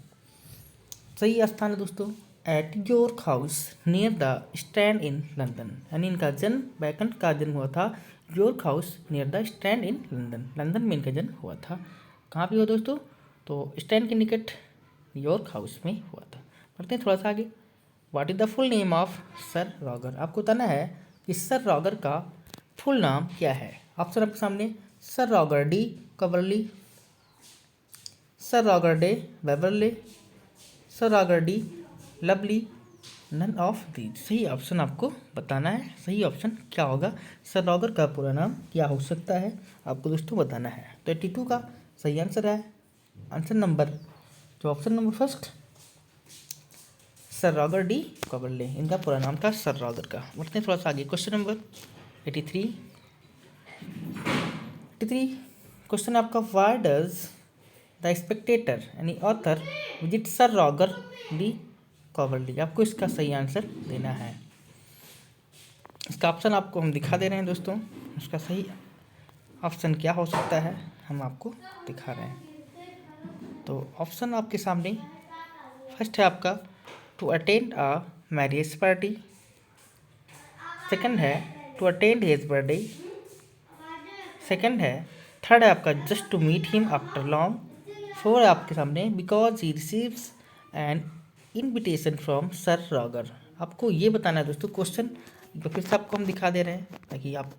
सही स्थान है दोस्तों at York House near the Strand in London, यानी इनका जन्म बैकन का जन्म हुआ था York House near the Strand in London. London में इनका जन्म हुआ था। कहाँ पे हुआ दोस्तों? तो स्ट्रैंड के निकट यॉर्क हाउस में हुआ था। पढ़ते हैं थोड़ा सा आगे। What is the full name of sir Roger? आपको बताना है कि सर रॉगर का फुल नाम क्या है। ऑप्शन आपके सामने, sir Roger de Coverley, sir Roger de Waverley, sir Roger de Lovely, none of these. सही ऑप्शन आपको बताना है। सही ऑप्शन क्या होगा? सर रॉगर का पूरा नाम क्या हो सकता है, आपको दोस्तों बताना है। तो 82 का सही आंसर है आंसर नंबर, जो option number first, sir Roger de Coverley. इनका पूरा नाम था सर रॉगर का। बढ़ते हैं थोड़ा सा आगे। Question number 83। क्वेश्चन आपका, वाई डज द स्पेक्टेटर यानी author visit sir Roger de Coverley? आपको इसका सही आंसर देना है। इसका ऑप्शन आपको हम दिखा दे रहे हैं दोस्तों। इसका सही ऑप्शन क्या हो सकता है हम आपको दिखा रहे हैं। तो ऑप्शन आपके सामने फर्स्ट है आपका to attend a marriage party, second है to attend his birthday, second है, थर्ड है आपका just to meet him after long, four है आपके सामने because he receives an invitation from sir Roger. आपको ये बताना है दोस्तों। क्वेश्चन फिर से आपको हम दिखा दे रहे हैं ताकि आप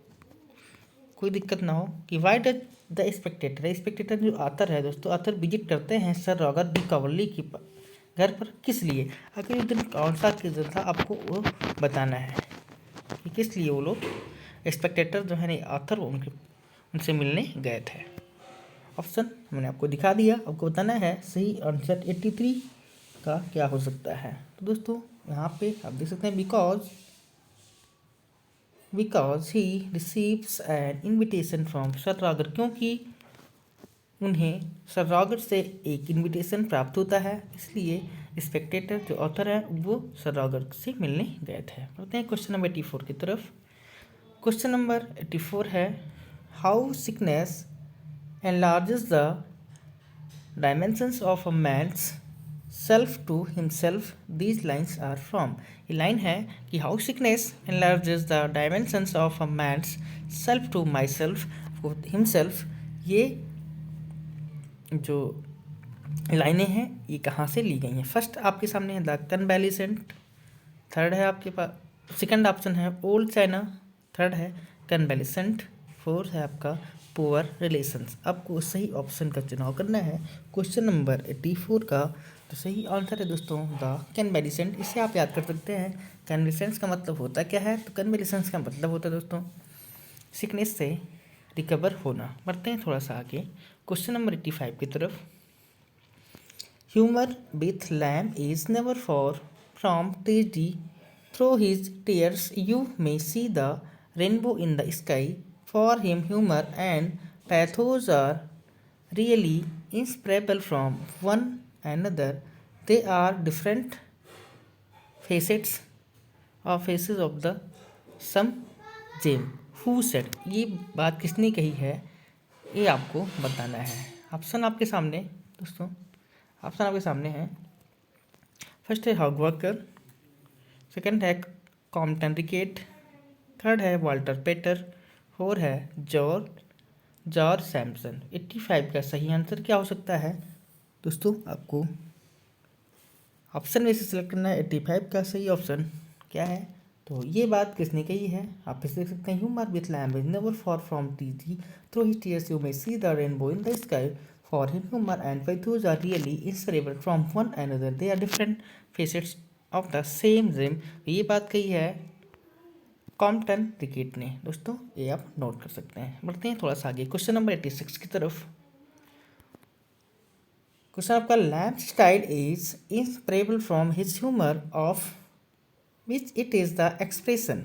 कोई दिक्कत ना हो कि वाई डज द स्पेक्टेटर जो आथर है दोस्तों, आथर विजिट करते हैं सर रॉगर डी कवर्ली की घर पर किस लिए? आखिर उस दिन कौन सा किस दिन था, आपको वो बताना है कि किस लिए वो लोग स्पेक्टेटर जो है ना आथर उनसे मिलने गए थे। ऑप्शन मैंने आपको दिखा दिया, आपको बताना है सही आंसर 83 का क्या हो सकता है। तो दोस्तों यहाँ पे आप देख सकते हैं because he receives an invitation from sir Roger, क्योंकि उन्हें सर रॉगर से एक इन्विटेशन प्राप्त होता है, इसलिए स्पेक्टेटर जो ऑथर है वो सर रॉगर से मिलने गए थे। पढ़ते हैं क्वेश्चन नंबर 84 की तरफ। क्वेश्चन नंबर 84 है, how sickness enlarges the dimensions of a man's self to himself. These lines are from, ये लाइन है कि how sickness enlarges the dimensions of a man's self to myself himself। ये जो लाइनें हैं ये कहाँ से ली गई हैं? फर्स्ट आपके सामने है द कन्वैलिसेंट, थर्ड है आपके पास, सेकंड ऑप्शन है ओल्ड चाइना, थर्ड है कन्वैलिसेंट, फोर्थ है आपका पुअर रिलेशंस। आपको सही ऑप्शन का चुनाव करना है क्वेश्चन नंबर 84 का। तो सही आंसर है दोस्तों द कन्वैलिसेंट। इसे आप याद कर सकते हैं। कन्वैलिसेंस का मतलब होता क्या है? तो कन्वैलिसेंस का मतलब होता है दोस्तों सिकनेस से रिकवर होना। बढ़ते हैं थोड़ा सा आगे क्वेश्चन नंबर 85 की तरफ। Humour with Lamb is never far from tragedy, through his tears you may see the rainbow in the sky. For him, humor and pathos are really inseparable from one another. They are different faces of the same gem. Who said? ये बात किसने कही है ये आपको बताना है। Option आपके सामने दोस्तों, ऑप्शन आपके सामने है। फर्स्ट है हॉगवॉकर, सेकंड है कॉम्पटन रिकेट, थर्ड है वाल्टर पेटर, फोर है जॉर्ज सैमसन। 85 का सही आंसर क्या हो सकता है दोस्तों? आपको ऑप्शन में से सिलेक्ट करना है 85 का सही ऑप्शन क्या है। तो ये बात किसने कही है आप इसे देख सकते हैं। Humour with Lamb is never far from tragedy, through his tears you may see the rainbow in the sky. For him humour and pathos are really inseparable from one another. They are different facets of the same gem. ये बात कही है Compton रिकेट ने दोस्तों, ये आप note कर सकते हैं। बढ़ते हैं थोड़ा सा आगे क्वेश्चन नंबर 86 की तरफ। क्वेश्चन आपका, Lamb style is inseparable from his humour of which it is the expression.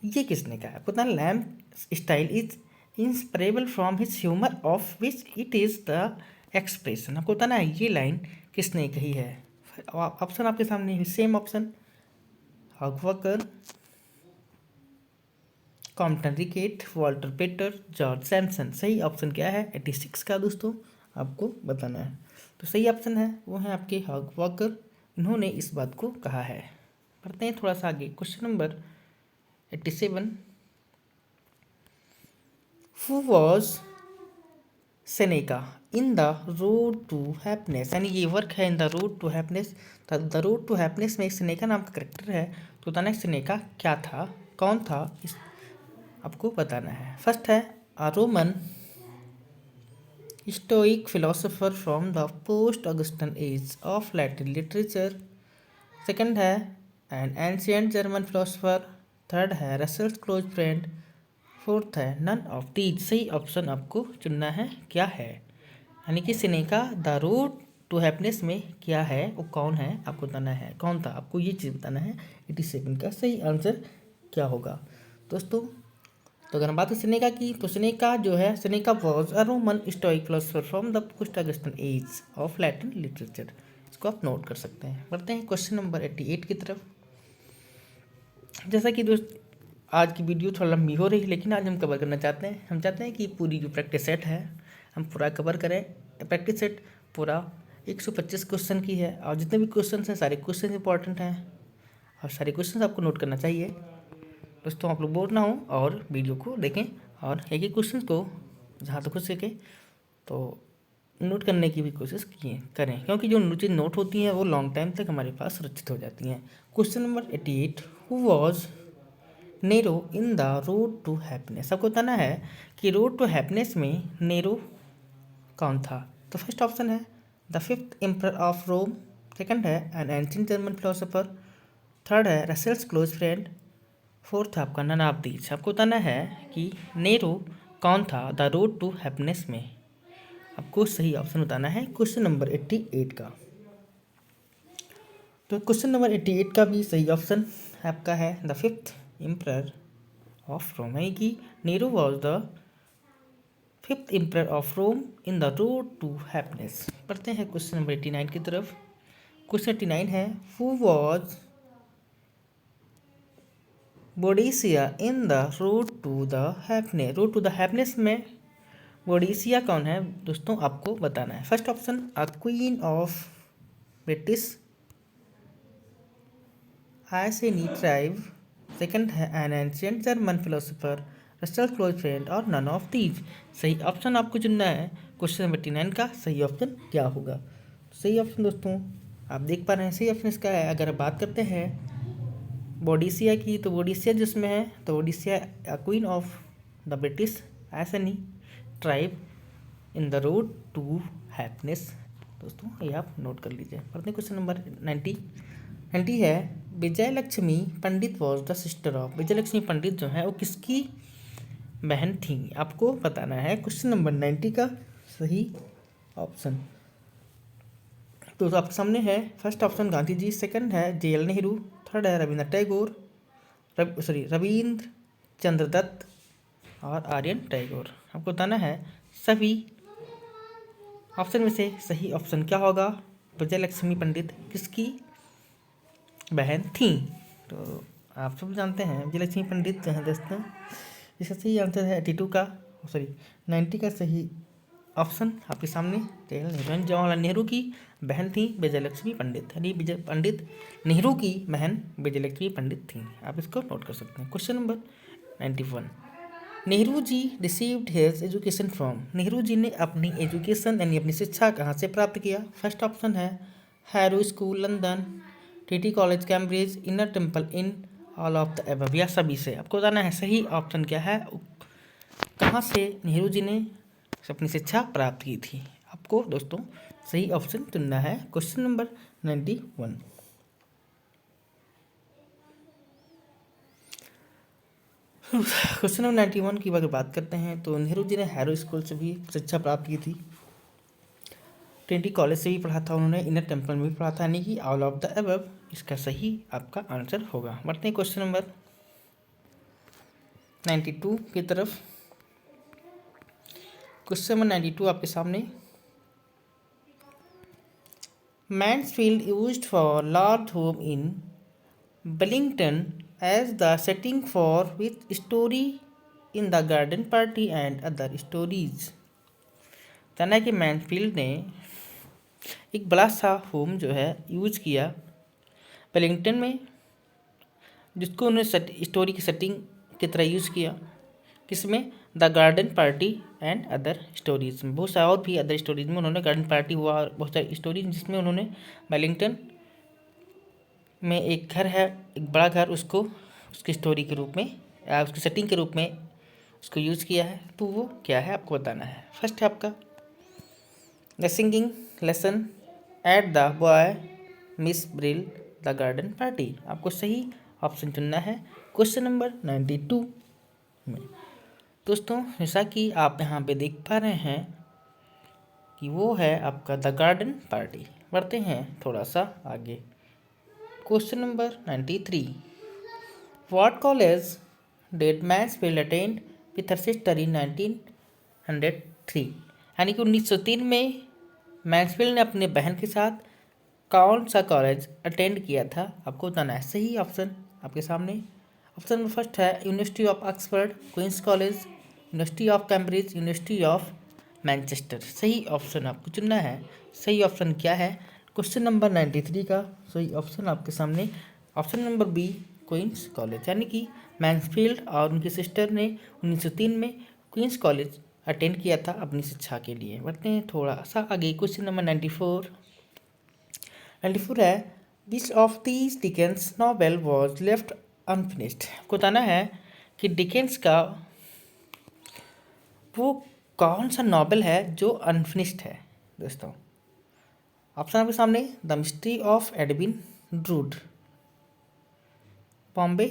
ये किसने कहा? आपको बताना Lamb style is inseparable from his humour of which it is the expression. आपको बताना है ये लाइन किसने कही है। ऑप्शन आपके सामने सेम ऑप्शन, हॉगवॉकर, कॉम्पटन रिकेट, वाल्टर पेटर, जॉर्ज सैमसन। सही ऑप्शन क्या है 86 का दोस्तों? आपको बताना है। तो सही ऑप्शन है वो है आपके हॉगवॉकर, इन्होंने इस बात को कहा है। पढ़ते हैं थोड़ा सा आगे question number 87। Who was Seneca in the road to happiness, यानी ये वर्क है in the road to happiness. The road to happiness में एक सेनेका नाम का करेक्टर है, तो बताना है सेनेका क्या था, कौन था, इस आपको बताना है। फर्स्ट है a Roman Stoic philosopher from the post Augustan age of Latin literature. Second है an ancient German philosopher. Third है रसल्स क्लोज फ्रेंड। फोर्थ है नन ऑफ दीज। सही ऑप्शन आपको चुनना है क्या है, यानी कि Seneca the road to happiness में क्या है, वो कौन है आपको बताना है, कौन था, आपको ये चीज़ बताना है। 87 का सही आंसर क्या होगा दोस्तों। तो अगर हम बात करें सेनेका की, तो सेनेका जो है, Seneca was a Roman Stoic philosopher from the post Augustan age of Latin literature. इसको आप नोट कर सकते हैं। बढ़ते हैं क्वेश्चन नंबर 88 की तरफ। जैसा कि दोस्त आज की वीडियो थोड़ा लंबी हो रही है, लेकिन आज हम कवर करना चाहते हैं, हम चाहते हैं कि पूरी जो प्रैक्टिस सेट है हम पूरा कवर करें। प्रैक्टिस सेट पूरा 125 क्वेश्चन की है, और जितने भी क्वेश्चन हैं सारे क्वेश्चन इंपॉर्टेंट हैं, और सारे क्वेश्चन आपको नोट करना चाहिए दोस्तों। आप लोग बोर ना हो और वीडियो को देखें, और एक एक क्वेश्चन को जहाँ तक हो सके तो नोट करने की भी कोशिश करें, क्योंकि जो चीज़ नोट होती हैं वो लॉन्ग टाइम तक हमारे पास सुरक्षित हो जाती हैं। Question number 88, who was Nero in the road to happiness. आपको बताना है कि रोड टू हैप्पीनेस में नेरो कौन था। तो फर्स्ट ऑप्शन है the fifth emperor of Rome. Second है an ancient German philosopher. Third है रसल्स क्लोज फ्रेंड। फोर्थ है आपका नन ऑफ दीज। आपको बताना है कि नेरो कौन था द रोड टू हैप्पीनेस में, आपको सही ऑप्शन बताना है क्वेश्चन नंबर 88 का। तो क्वेश्चन नंबर 88 का भी सही ऑप्शन आपका है the fifth emperor of Rome, यानी कि Nero was the fifth emperor of Rome in the road to happiness. पढ़ते हैं क्वेश्चन नंबर 89 की तरफ। क्वेश्चन 89 है who was Boadicea in the road to the happiness. Road to the happiness में Boadicea कौन है दोस्तों, आपको बताना है। First option a queen of British Iceni tribe. Second है an ancient German philosopher, Russell close friend, और नन ऑफ दीज। सही ऑप्शन आपको चुनना है क्वेश्चन नंबर 89 का। सही ऑप्शन क्या होगा, सही ऑप्शन दोस्तों आप देख पा रहे हैं, सही ऑप्शन इसका है। अगर बात करते हैं बोडिसिया की, तो बोडिसिया जिसमें है, तो Boadicea queen of the British Iceni tribe in the road to happiness. दोस्तों ये आप नोट कर लीजिए। पढ़ते हैं क्वेश्चन नंबर 90 है विजय लक्ष्मी पंडित वॉज द सिस्टर ऑफ। विजय लक्ष्मी पंडित जो है वो किसकी बहन थी, आपको बताना है क्वेश्चन नंबर 90 का सही ऑप्शन। तो आपके सामने है first option Gandhi ji, second है JL नेहरू, थर्ड है रविंद्र टैगोर, रविंद्र चंद्र दत्त, और आर्यन टैगोर। आपको बताना है सभी ऑप्शन में से सही ऑप्शन क्या होगा। विजय लक्ष्मी पंडित किसकी बहन थी। तो आप सब जानते हैं विजयलक्ष्मी पंडित जो हैं दोस्तों, इसका सही आंसर है 82 का 90 का सही ऑप्शन आपके सामने जवाहरलाल नेहरू की बहन थी विजयलक्ष्मी पंडित, यानी विजय पंडित नेहरू की बहन विजयलक्ष्मी पंडित थी। आप इसको नोट कर सकते हैं। Question number 91, Nehru ji received his education from. Nehru ji ने अपनी एजुकेशन यानी अपनी शिक्षा कहाँ से प्राप्त किया। फर्स्ट ऑप्शन है harrow school London, TT college Cambridge, inner temple in, all of the above, या सभी से। आपको बताना है सही ऑप्शन क्या है, कहाँ से नेहरू जी ने अपनी शिक्षा प्राप्त की थी। आपको दोस्तों सही ऑप्शन चुनना है क्वेश्चन नंबर 91। क्वेश्चन नंबर 91 की अगर बात करते हैं, तो नेहरू जी ने हैरो स्कूल से भी शिक्षा प्राप्त की थी, TT कॉलेज से भी पढ़ा था उन्होंने, इनर टेम्पल में भी पढ़ा था, यानी कि ऑल ऑफ द अबव इसका सही आपका आंसर होगा। बढ़ते हैं क्वेश्चन नंबर 92 की तरफ। क्वेश्चन नंबर 92 आपके सामने, Mansfield used for large home in Billington as the setting for which story in the garden party and other stories। कहना है कि मैनफील्ड ने एक बड़ा सा होम जो है यूज किया वेलिंगटन में, जिसको उन्होंने स्टोरी की सेटिंग की तरह यूज़ किया, किसमें the garden party and other stories में, बहुत सारे और भी अदर स्टोरीज में उन्होंने गार्डन पार्टी हुआ और बहुत सारी स्टोरीज जिसमें उन्होंने वेलिंगटन में एक घर है, एक बड़ा घर, उसको उसकी स्टोरी के रूप में या उसकी सेटिंग के रूप में उसको यूज़ किया है। तो वो क्या है आपको बताना है। फर्स्ट है आपका the singing lesson at the boy miss Brill the garden party. आपको सही ऑप्शन चुनना है क्वेश्चन नंबर 92 में। दोस्तों जैसा कि आप यहाँ पे देख पा रहे हैं कि वो है आपका द गार्डन पार्टी। बढ़ते हैं थोड़ा सा आगे। Question number 93, what college did Maxwell attend with her sister in 1903। यानी कि 1903 में मैक्सवेल ने अपने बहन के साथ कौन सा कॉलेज अटेंड किया था, आपको बताना है। सही ऑप्शन आपके सामने। ऑप्शन नंबर फर्स्ट है university of Oxford, Queen's college, university of Cambridge, university of Manchester. सही ऑप्शन आपको चुनना है। सही ऑप्शन क्या है क्वेश्चन नंबर 93 का सही ऑप्शन आपके सामने option number B, Queen's college. यानी कि मैक्सफील्ड और उनकी सिस्टर ने 1903 में क्वींस कॉलेज अटेंड किया था अपनी शिक्षा के लिए। बढ़ते हैं थोड़ा सा आगे। क्वेश्चन नंबर 94 है which of these Dickens novel was left unfinished. आपको बताना है कि डिकेंस का वो कौन सा नॉवेल है जो अनफिनिश्ड है। दोस्तों ऑप्शन आपके सामने the mystery of Edwin Drood, Bombay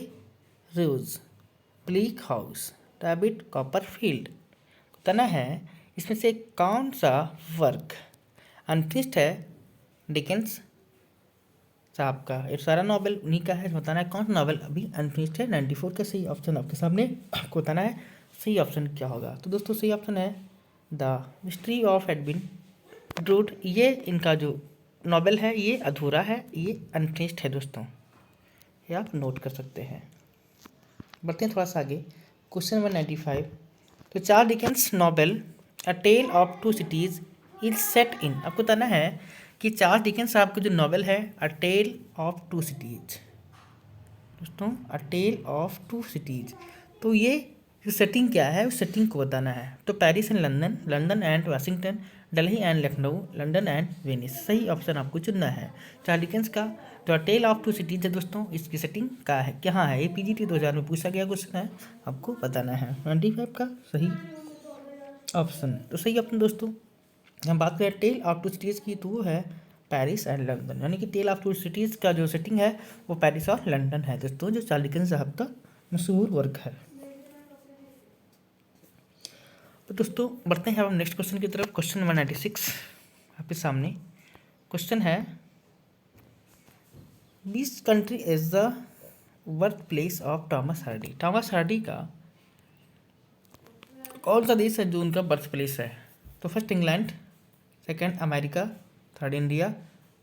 rose, Bleak House, David Copperfield. बताना है इसमें से कौन सा वर्क अनफिनिश्ड है डिकेंस साहब का। ये सारा नॉवेल उन्हीं का है। बताना है कौन सा नॉवेल अभी अनफिनिश्ड है। 94 का सही ऑप्शन आपके सामने। आपको बताना है सही ऑप्शन क्या होगा। तो दोस्तों सही ऑप्शन है the mystery of Edwin druid. ये इनका जो नॉवेल है ये अधूरा है, ये अनफिनिश्ड है दोस्तों, ये आप नोट कर सकते हैं। बढ़ते हैं थोड़ा सा आगे। क्वेश्चन नंबर 95, तो Charles Dickens novel a tale of two cities is set in. आपको बताना है कि चार्ल्स डिकेंस साहब का जो नॉवेल है अ टेल ऑफ टू सिटीज़, दोस्तों अ टेल ऑफ टू सिटीज़, तो ये सेटिंग क्या है उस सेटिंग को बताना है। तो Paris and London, London and Washington, Delhi and Lucknow, London and Venice. सही ऑप्शन आपको चुनना है। चार्ल्स डिकेंस का जो टेल ऑफ टू सिटीज है दोस्तों, इसकी सेटिंग का है कहाँ है। ये PGT 2000 में पूछा गया क्वेश्चन है, आपको बताना है। 95 का सही ऑप्शन। तो सही ऑप्शन दोस्तों, हम बात करें टेल ऑफ टू सिटीज़ की तो वो है पेरिस एंड लंदन। यानी कि टेल ऑफ टू सिटीज़ का जो सेटिंग है वो पेरिस और लंदन है दोस्तों, जो चार्ल्स डिकेंस साहब का मशहूर वर्क है। तो दोस्तों बढ़ते हैं अब नेक्स्ट क्वेश्चन की तरफ। क्वेश्चन नंबर 96 आपके सामने क्वेश्चन है which country is the birth place of Thomas Hardy. Thomas Hardy का कौन सा देश है जो उनका बर्थ प्लेस है। तो first England, second America, third India,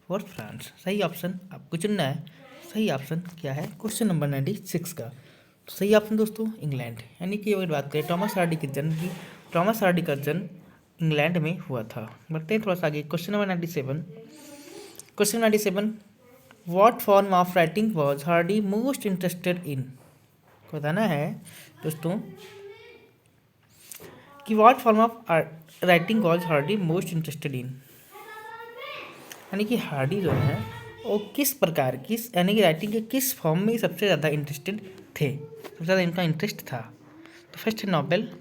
fourth France. सही ऑप्शन आपको चुनना है। सही ऑप्शन क्या है क्वेश्चन नंबर 96 का। तो सही ऑप्शन दोस्तों इंग्लैंड। यानी कि अगर बात करें थॉमस हार्डी के जन्म की, थॉमस हार्डी का जन्म इंग्लैंड में हुआ था। बढ़ते हैं थोड़ा सा आगे। Question number 97, question 97, what form of writing was Hardy most interested in. बताना है दोस्तों कि what form of writing was Hardy most interested in. यानी कि हार्डी जो है वो किस प्रकार की यानी कि राइटिंग के किस फॉर्म में सबसे ज़्यादा इंटरेस्टेड थे, सबसे ज़्यादा इनका इंटरेस्ट था। तो फर्स्ट है नॉवेल,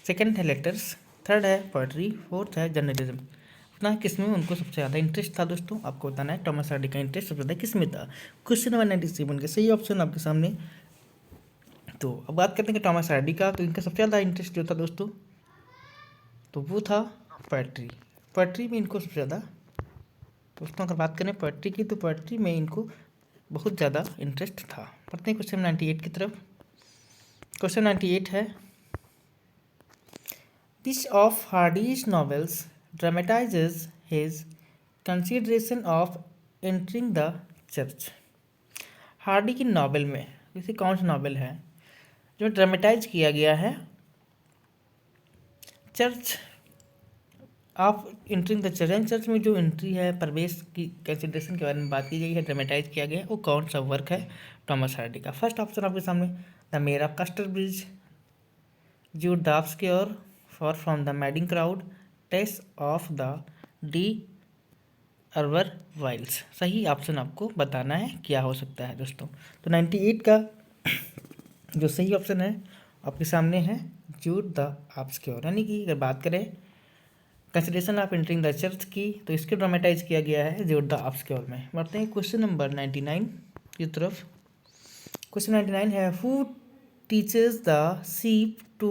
सेकंड है लेटर्स, थर्ड है पोइट्री, फोर्थ है जर्नलिज्म। अपना किस में उनको सबसे ज़्यादा इंटरेस्ट था दोस्तों, आपको बताना है थॉमस हार्डी का इंटरेस्ट सबसे ज़्यादा किस में था। क्वेश्चन नंबर 97 के सही ऑप्शन आपके सामने। तो अब बात करते हैं कि थॉमस हार्डी का, तो इनका सबसे ज़्यादा इंटरेस्ट जो था दोस्तों तो वो था पोइट्री। पोइट्री में इनको सबसे ज़्यादा दोस्तों अगर बात करें पोइट्री की, तो पोइट्री में इनको बहुत ज़्यादा इंटरेस्ट था। पढ़ते हैं क्वेश्चन 98 की तरफ। क्वेश्चन 98 है which of Hardy's novels dramatizes his consideration of entering the church. Hardy की नॉवेल में वैसे कौन सा नॉवेल है जो ड्रामेटाइज किया गया है church of entering the church. Church में जो एंट्री है, प्रवेश की कंसिडरेशन के बारे में बात की गई है, ड्रामेटाइज किया गया है, वो कौन सा वर्क है थॉमस हार्डी का। फर्स्ट ऑप्शन आपके सामने the mayor of Casterbridge, Judavsky for from the madding crowd, test of the d'Urbervilles. सही ऑप्शन आपको बताना है क्या हो सकता है दोस्तों। तो 98 का जो सही ऑप्शन है आपके सामने है जूड द ऑब्सक्योर। यानी कि अगर बात करें consideration of entering the church की, तो इसके ड्रामेटाइज किया गया है जूड द ऑब्सक्योर में। बढ़ते हैं क्वेश्चन नंबर 99 की तरफ। क्वेश्चन 99 है who teaches the sheep to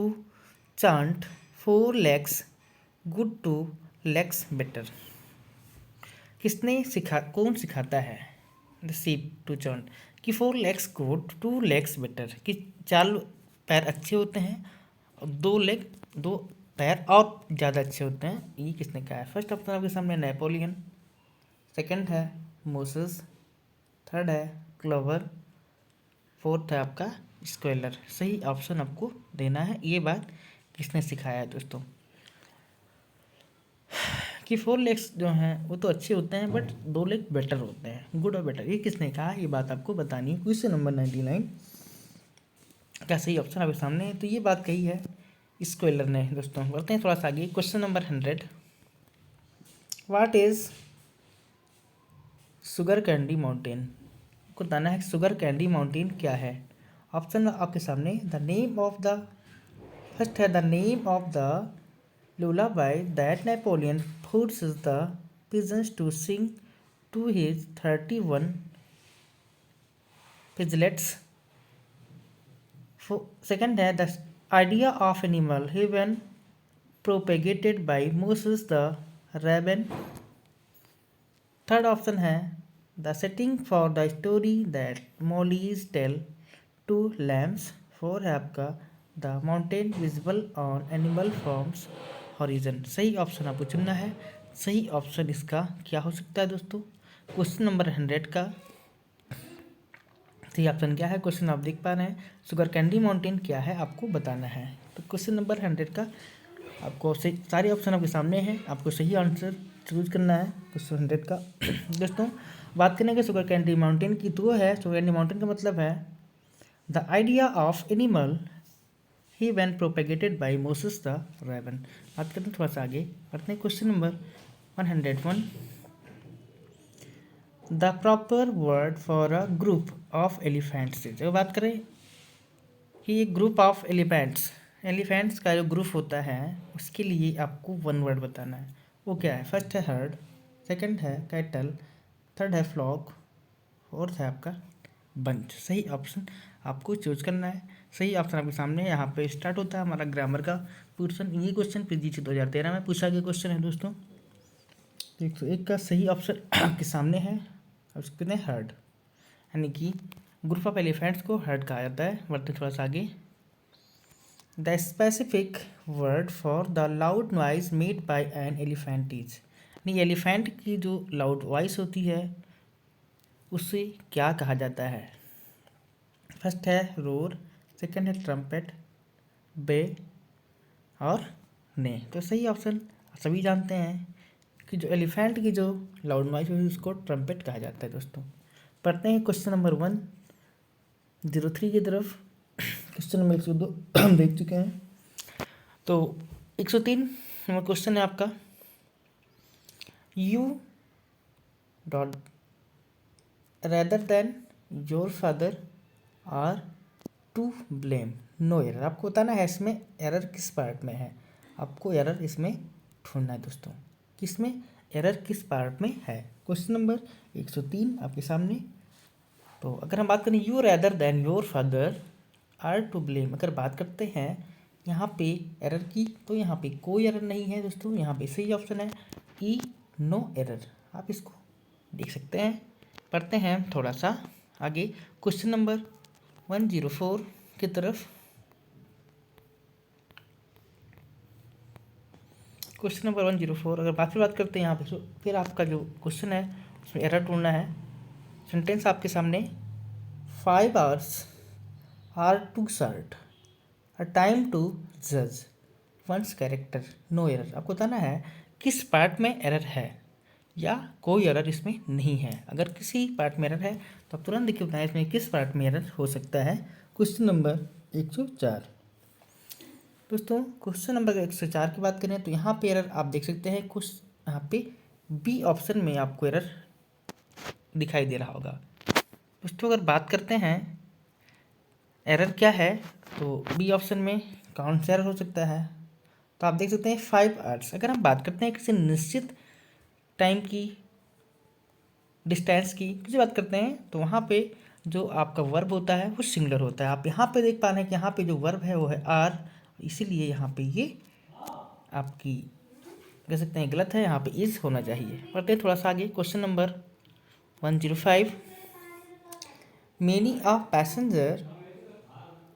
chant 4 legs good two legs better. किसने कौन सिखाता है द शीप टू चांट कि 4 legs गुड 2 legs बेटर, कि 4 पैर अच्छे होते हैं और 2 पैर और ज़्यादा अच्छे होते हैं। ये किसने कहा है? फर्स्ट ऑप्शन आपके सामने नेपोलियन, सेकंड है मोसेस, थर्ड है क्लोवर, फोर्थ है आपका स्क्वेलर। सही ऑप्शन आपको देना है। ये बात किसने सिखाया है दोस्तों कि 4 legs जो हैं वो तो अच्छे होते हैं बट 2 leg बेटर होते हैं, गुड और बेटर। ये किसने कहा? ये बात आपको बतानी है। क्वेश्चन नंबर 99 का सही ऑप्शन आपके सामने है। तो ये बात कही है स्क्वेलर ने दोस्तों। बढ़ते हैं थोड़ा सा आगे। Question number 100 what is sugar candy mountain. को बताना है शुगर कैंडी माउंटेन क्या है। ऑप्शन आपके सामने the name of the, first है the name of the lullaby that Napoleon forces the peasants to sing to his 31 piglets. Second है the idea of animal heaven propagated by Moses the raven. Third option है the setting for the story that Molly's tell to lambs. Four है आपका the mountain visible on animal forms horizon. सही option आपको चुनना है। सही option इसका क्या हो सकता है दोस्तों? क्वेश्चन नंबर 100 का सही ऑप्शन क्या है? क्वेश्चन आप देख पा रहे हैं शुगर कैंडी माउंटेन क्या है आपको बताना है। तो क्वेश्चन नंबर 100 का आपको सही, सारे ऑप्शन आपके सामने हैं, आपको सही आंसर चूज करना है क्वेश्चन 100 का। दोस्तों बात करेंगे शुगर कैंडी माउंटेन की, तो वो है शुगर कैंडी माउंटेन का मतलब है the idea of animal he van propagated by Moses the raven. बात करते हैं थोड़ा सा आगे, करते हैं question number 101 the proper word for a group of elephants. जब बात करें कि ये ग्रुप ऑफ एलिफेंट्स का जो ग्रुप होता है उसके लिए आपको 1 वर्ड बताना है। वो क्या है? फर्स्ट है हर्ड, सेकंड है कैटल, थर्ड है फ्लॉक, फोर्थ है आपका बंच। सही ऑप्शन आपको चूज करना है। सही ऑप्शन आपके सामने यहाँ पे स्टार्ट होता है हमारा ग्रामर का पोर्शन। ये क्वेश्चन पीजीसी 2013 में पूछा गया क्वेश्चन है दोस्तों। 101 का सही ऑप्शन आपके सामने है। उसके कहते हैं हर्ड, यानी कि ग्रुप ऑफ एलिफेंट्स को हर्ड कहा जाता है। बढ़ते थोड़ा सा आगे the specific word for the loud noise made by an elephant is. यानी एलिफेंट की जो लाउड वॉइस होती है उसे क्या कहा जाता है? फर्स्ट है रोर, सेकंड है ट्रम्पेट, बे और ने। तो सही ऑप्शन सभी जानते हैं कि जो एलिफेंट की जो लाउड नॉइज होती है उसको ट्रम्पेट कहा जाता है दोस्तों। पढ़ते हैं क्वेश्चन नंबर 103 की तरफ। क्वेश्चन नंबर 102 हम देख चुके हैं। तो 103 नंबर क्वेश्चन है आपका you dot rather than your father are to blame no error. आपको बताना है इसमें एरर किस पार्ट में है। आपको एरर इसमें ढूंढना है दोस्तों, किसमें एरर किस पार्ट में है। क्वेश्चन नंबर 103 आपके सामने। तो अगर हम बात करें you rather than your father are to blame, अगर बात करते हैं यहाँ पे एरर की, तो यहाँ पे कोई एरर नहीं है दोस्तों। यहाँ पे सही ऑप्शन है ई नो एरर। आप इसको देख सकते हैं। पढ़ते हैं थोड़ा सा आगे क्वेश्चन नंबर 104 की तरफ। क्वेश्चन नंबर 104 अगर बात करते हैं यहाँ पे, फिर आपका जो क्वेश्चन है उसमें एरर ढूंढना है। सेंटेंस आपके सामने 5 hours are too short a time to जज वंस कैरेक्टर नो एरर। आपको बताना है किस पार्ट में एरर है या कोई एरर इसमें नहीं है। अगर किसी पार्ट में एरर है तो आप तुरंत देखिए बताएं इसमें किस पार्ट में एरर हो सकता है। क्वेश्चन नंबर 104 दोस्तों क्वेश्चन नंबर 104 की बात करें तो यहाँ पे एरर आप देख सकते हैं, कुछ यहाँ पे बी ऑप्शन में आपको एरर दिखाई दे रहा होगा। दोस्तों अगर बात करते हैं एरर क्या है, तो बी ऑप्शन में कौन सा एरर हो सकता है, तो आप देख सकते हैं 5 आवर्स। अगर हम बात करते हैं किसी निश्चित टाइम की, डिस्टेंस की किसी बात करते हैं, तो वहाँ पे जो आपका वर्ब होता है वो सिंगुलर होता है। आप यहाँ पे देख पा रहे हैं कि यहाँ पे जो वर्ब है वो है आर, इसीलिए यहाँ पे ये आपकी कह सकते हैं गलत है, यहाँ पे इज होना चाहिए। पढ़ते हैं थोड़ा सा आगे, question number 105। Many a passenger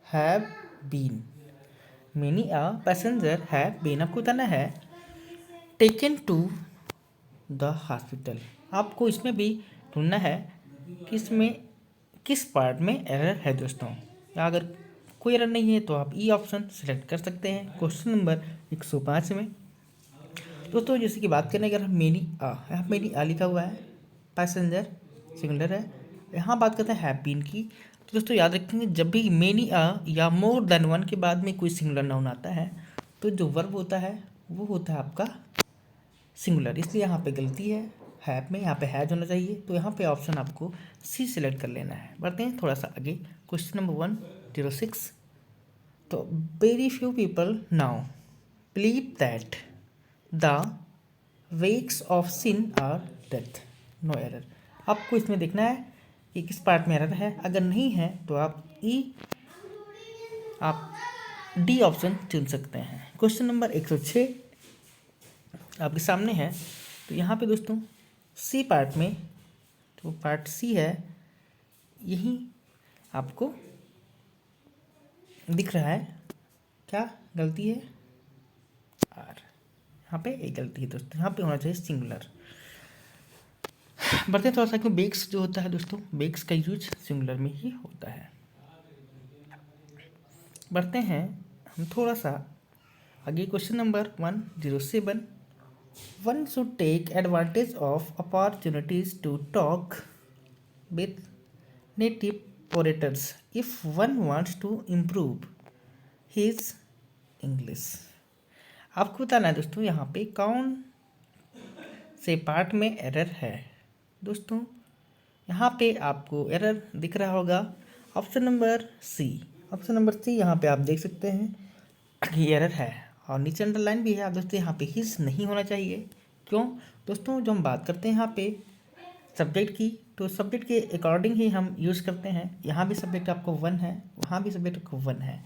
have been, many a passenger have been, आपको बताना है टेकन टू द हॉस्पिटल। आपको इसमें भी ढूंढना है कि इसमें किस पार्ट में एरर है दोस्तों। या अगर कोई एरर नहीं है तो आप ई ऑप्शन सेलेक्ट कर सकते हैं क्वेश्चन नंबर 105 में। दोस्तों जैसे कि बात करें, अगर हम मेनी आ, यहाँ मेनी आ लिखा हुआ है, पैसेंजर सिंगुलर है, यहाँ बात करते हैं हैव बीन की, तो दोस्तों याद रखेंगे जब भी मेनी आ या मोर देन वन के बाद में कोई सिंगुलर नाउन आता है तो जो वर्ब होता है वो होता है आपका सिंगुलर, इसलिए यहाँ पे गलती है, हैव में यहाँ पे हैज होना चाहिए। तो यहाँ पे ऑप्शन आपको सी सिलेक्ट कर लेना है। बढ़ते हैं थोड़ा सा आगे, क्वेश्चन नंबर 106। तो very few people now believe that the wages of sin are death, no error. आपको इसमें देखना है कि किस पार्ट में एरर है, अगर नहीं है तो आप आप डी ऑप्शन चुन सकते हैं। क्वेश्चन नंबर 106 आपके सामने है, तो यहाँ पे दोस्तों सी पार्ट में, तो पार्ट सी है, यही आपको दिख रहा है क्या गलती है, आर, यहाँ पे एक गलती है दोस्तों, यहाँ पे होना चाहिए सिंगुलर। बढ़ते थोड़ा सा, क्यों बेक्स जो होता है दोस्तों, बेक्स का यूज सिंगुलर में ही होता है। बढ़ते हैं हम थोड़ा सा आगे, question number 107। One should take advantage of opportunities to talk with native orators if one wants to improve his English। आपको बताना है दोस्तों यहाँ पे कौन से पार्ट में एरर है। दोस्तों यहाँ पे आपको एरर दिख रहा होगा option number C, option number C यहाँ पे आप देख सकते हैं कि एरर है, और नीचे अंडरलाइन भी है। आप दोस्तों यहाँ पे हिज नहीं होना चाहिए। क्यों दोस्तों, जो हम बात करते हैं यहाँ पे सब्जेक्ट की, तो सब्जेक्ट के अकॉर्डिंग ही हम यूज़ करते हैं। यहाँ भी सब्जेक्ट आपको 1 है, वहाँ भी सब्जेक्ट आपको 1 है।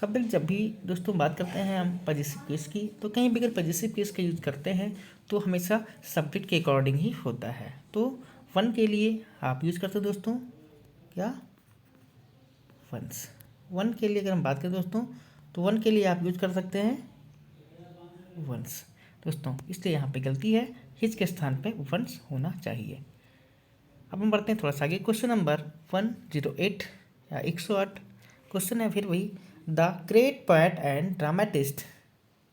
सब्जेक्ट जब भी दोस्तों बात करते हैं हम पॉजिटिव केस की, तो कहीं भी अगर पॉजिटिव केस का यूज़ करते हैं तो हमेशा सब्जेक्ट के अकॉर्डिंग ही होता है। तो 1 के लिए आप यूज़ करते हो दोस्तों क्या, वंस। 1 के लिए अगर हम बात करें दोस्तों, तो 1 के लिए आप यूज़ कर सकते हैं वंस दोस्तों, इसलिए यहाँ पे गलती है, हिज के स्थान पे वंस होना चाहिए। अब हम बढ़ते हैं थोड़ा सा आगे, क्वेश्चन नंबर 108 या 108 क्वेश्चन है फिर वही। The great poet and dramatist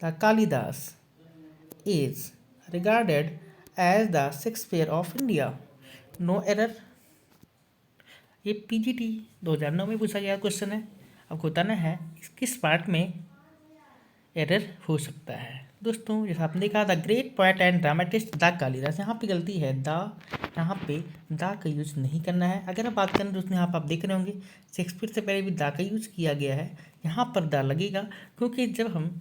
the Kalidas is regarded as the Shakespeare of India, no error. ये पीजीटी 2009 में पूछा गया क्वेश्चन है। आपको बताना है किस पार्ट में एरर हो सकता है। दोस्तों जैसा आपने देखा, the great poet and dramatist the Kalidas, यहाँ पे गलती है, द यहाँ पे द का यूज नहीं करना है। अगर आप बात करें दोस्तों, यहाँ पर आप देख रहे होंगे शेक्सपियर से पहले भी द का यूज किया गया है, यहाँ पर द लगेगा, क्योंकि जब हम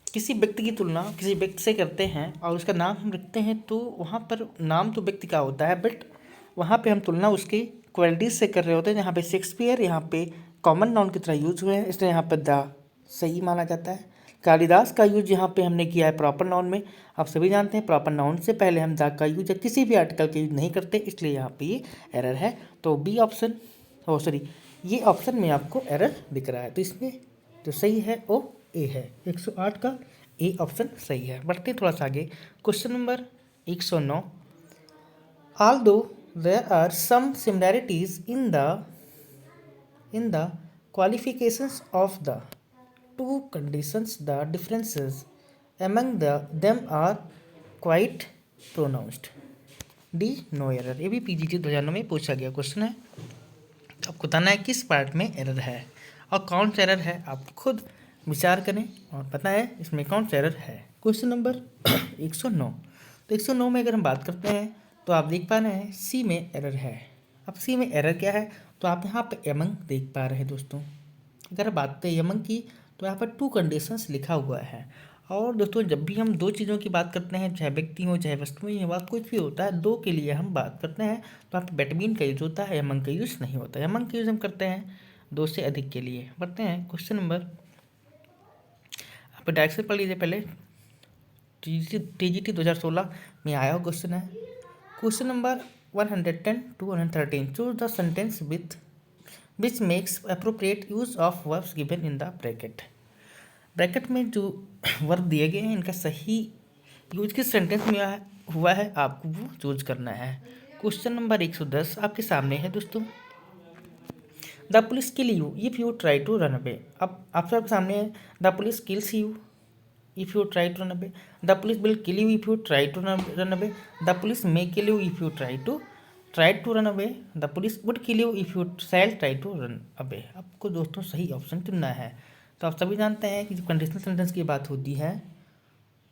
किसी व्यक्ति की तुलना किसी व्यक्ति से करते हैं और उसका नाम हम रखते हैं, तो वहाँ पर नाम तो व्यक्ति का होता है, बट वहाँ पे हम तुलना उसकी क्वालिटीज़ से कर रहे होते हैं। यहाँ पे शेक्सपियर यहाँ पे कॉमन नाउन की तरह यूज हुए हैं, इसलिए यहाँ पर द सही माना जाता है। कालिदास का यूज यहाँ पे हमने किया है प्रॉपर नाउन में। आप सभी जानते हैं प्रॉपर नाउन से पहले हम द का यूज या किसी भी आर्टिकल का यूज नहीं करते, इसलिए यहाँ पे ये एरर है। तो बी ऑप्शन, ये ऑप्शन में आपको एरर दिख रहा है, तो इसमें जो सही है वो ए है, 108 का ए ऑप्शन सही है। बढ़ते हैं थोड़ा सा आगे, question number 109। Although there are some similarities in the qualifications of the two conditions, the differences among them are quite pronounced। D no error, ये भी पीजीटी 2009 में पूछा गया क्वेश्चन है। आपको बताना है किस पार्ट में एरर है, और कौन सा एरर है आप खुद विचार करें और पता है इसमें कौन सा एरर है। Question number 109। तो 109 में अगर हम बात करते हैं तो आप देख पा रहे हैं सी में एरर है। अब सी में एरर क्या है, तो आप यहाँ पे एमंग देख पा रहे हैं दोस्तों। अगर बात करें एमंग की तो यहाँ पर 2 कंडीशंस लिखा हुआ है। और दोस्तों जब भी हम 2 चीज़ों की बात करते हैं, चाहे व्यक्ति हो चाहे वस्तुएं हो, कुछ भी होता है 2 के लिए हम बात करते हैं, तो यहाँ पे बेटवीन का यूज होता है, एमंग का यूज नहीं होता है। एमंग का यूज हम करते हैं 2 से अधिक के लिए। पढ़ते हैं क्वेश्चन नंबर, आप डायरेक्ट से पढ़ लीजिए। पहले TGT 2016 में आया हुआ क्वेश्चन है। Question number 110 to 113, choose the sentence which makes appropriate use of verbs given in the bracket. Bracket में जो वर्ब दिए गए हैं इनका सही यूज किस सेंटेंस में हुआ है आपको वो चूज करना है। क्वेश्चन नंबर 110 आपके सामने है दोस्तों। The police kill you if you try to run away. अब आपके सामने है the police kills you if you try to run away, the police will kill you if you try to run away, the police may kill you if you try to run away, the police would kill you if you shall try to run away। आपको दोस्तों सही option चुनना है। तो आप सभी जानते हैं कि जब कंडीशनल सेंटेंस की बात होती है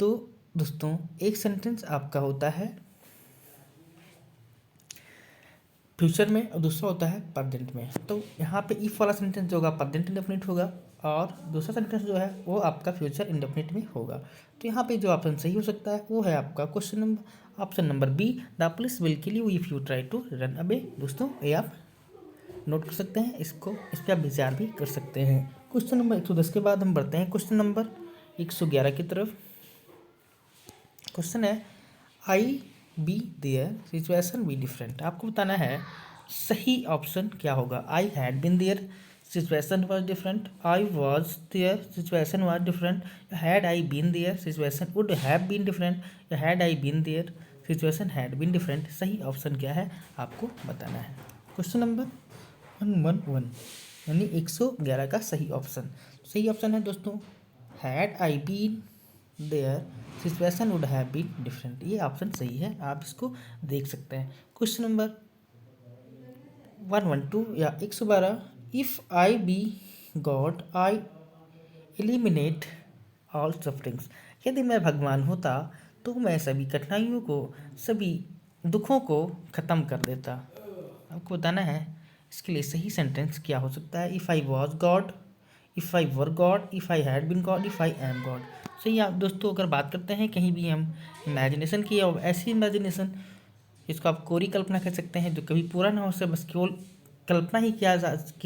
तो दोस्तों एक सेंटेंस आपका होता है फ्यूचर में और दूसरा होता है प्रेजेंट में। तो यहाँ पे इफ वाला सेंटेंस जो होगा प्रेजेंट इंडेफिनिट होगा और दूसरा सेंटेंस जो है वो आपका फ्यूचर इंडेफिनिट में होगा। तो यहाँ पे जो ऑप्शन सही हो सकता है वो है आपका option number B, the police will kill you if you try to run away. दोस्तों ये आप नोट कर सकते हैं, इसको इस पर आप विचार भी कर सकते हैं। क्वेश्चन नंबर 110 के बाद हम बढ़ते हैं क्वेश्चन नंबर 111 की तरफ। क्वेश्चन है I be there situation be different. आपको बताना है सही ऑप्शन क्या होगा। I had been there situation was different, I was there situation was different, had I been there situation would have been different, या had I been there situation had been different. सही option क्या है आपको बताना है। Question number 111 यानी 111 का सही ऑप्शन है दोस्तों had I been there situation would have been different. ये ऑप्शन सही है, आप इसको देख सकते हैं। क्वेश्चन नंबर 112 या 112, if I be God I eliminate all sufferings. यदि मैं भगवान होता तो मैं सभी कठिनाइयों को, सभी दुखों को ख़त्म कर देता। आपको बताना है इसके लिए सही सेंटेंस क्या हो सकता है। If I was God, if I were God, if I had been God, if I am God. सही आप दोस्तों अगर बात करते हैं कहीं भी हम इमेजिनेशन की, और ऐसी इमेजिनेशन जिसको आप कोरी कल्पना कह सकते हैं जो कभी पूरा ना हो सके, बस केवल कल्पना ही किया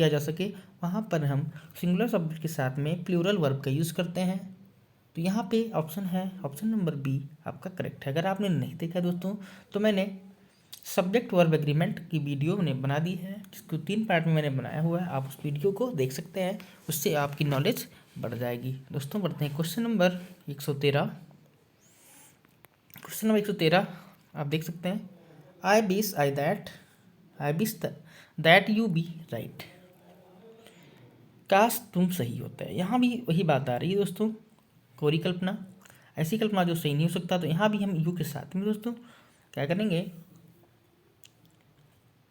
जा सके, वहाँ पर हम सिंगुलर शब्द के साथ में प्लूरल वर्ब का यूज़ करते हैं। तो यहाँ पे ऑप्शन है ऑप्शन नंबर बी आपका करेक्ट है। अगर आपने नहीं देखा दोस्तों तो मैंने सब्जेक्ट वर्ब एग्रीमेंट की वीडियो मैंने बना दी है, जिसको 3 पार्ट में मैंने बनाया हुआ है। आप उस वीडियो को देख सकते हैं, उससे आपकी नॉलेज बढ़ जाएगी। दोस्तों बढ़ते हैं क्वेश्चन नंबर 113। क्वेश्चन नंबर 113 आप देख सकते हैं I wish that you be right. काश तुम सही होता है। यहाँ भी वही बात आ रही है दोस्तों, कोरी कल्पना, ऐसी कल्पना जो सही नहीं हो सकता। तो यहाँ भी हम यू के साथ में दोस्तों क्या करेंगे,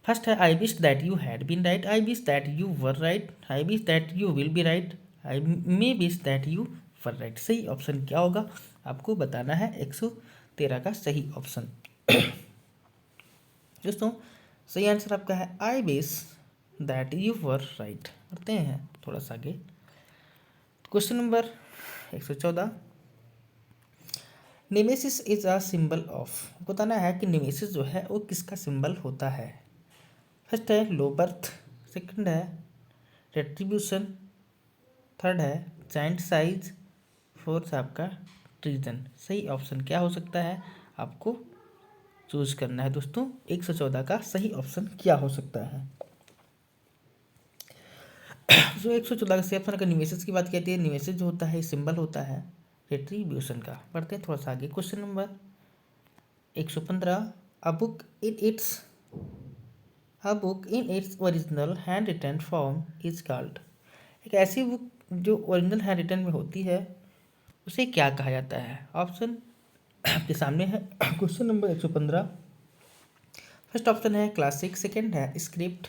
फर्स्ट है I wish that you had been right, I wish that you were right, I wish that you will be right, I may wish that you were right. सही ऑप्शन क्या होगा आपको बताना है 113 का सही ऑप्शन। दोस्तों सही आंसर आपका है I wish that you were right. करते हैं थोड़ा सा आगे। Question number 114, nemesis is a symbol of. बताना है कि नेमेसिस जो है वो किसका सिंबल होता है। फर्स्ट है लो बर्थ, सेकंड है रेट्रीब्यूशन, थर्ड है जाइंट साइज, फोर्थ आपका ट्रीजन। सही ऑप्शन क्या हो सकता है आपको चूज करना है दोस्तों। 114 का सही ऑप्शन क्या हो सकता है। जो 114 का सही ऑप्शन अगर निवेशस की बात कहती है, निवेशस जो होता है सिंबल होता है रेट्रीब्यूशन का। पढ़ते हैं थोड़ा सा आगे। Question number 115, a book in its original hand written form is called. एक ऐसी बुक जो ओरिजिनल हैंड रिटन में होती है उसे क्या कहा जाता है। ऑप्शन आपके सामने है। क्वेश्चन नंबर 115, फर्स्ट ऑप्शन है क्लासिक, सेकंड है स्क्रिप्ट,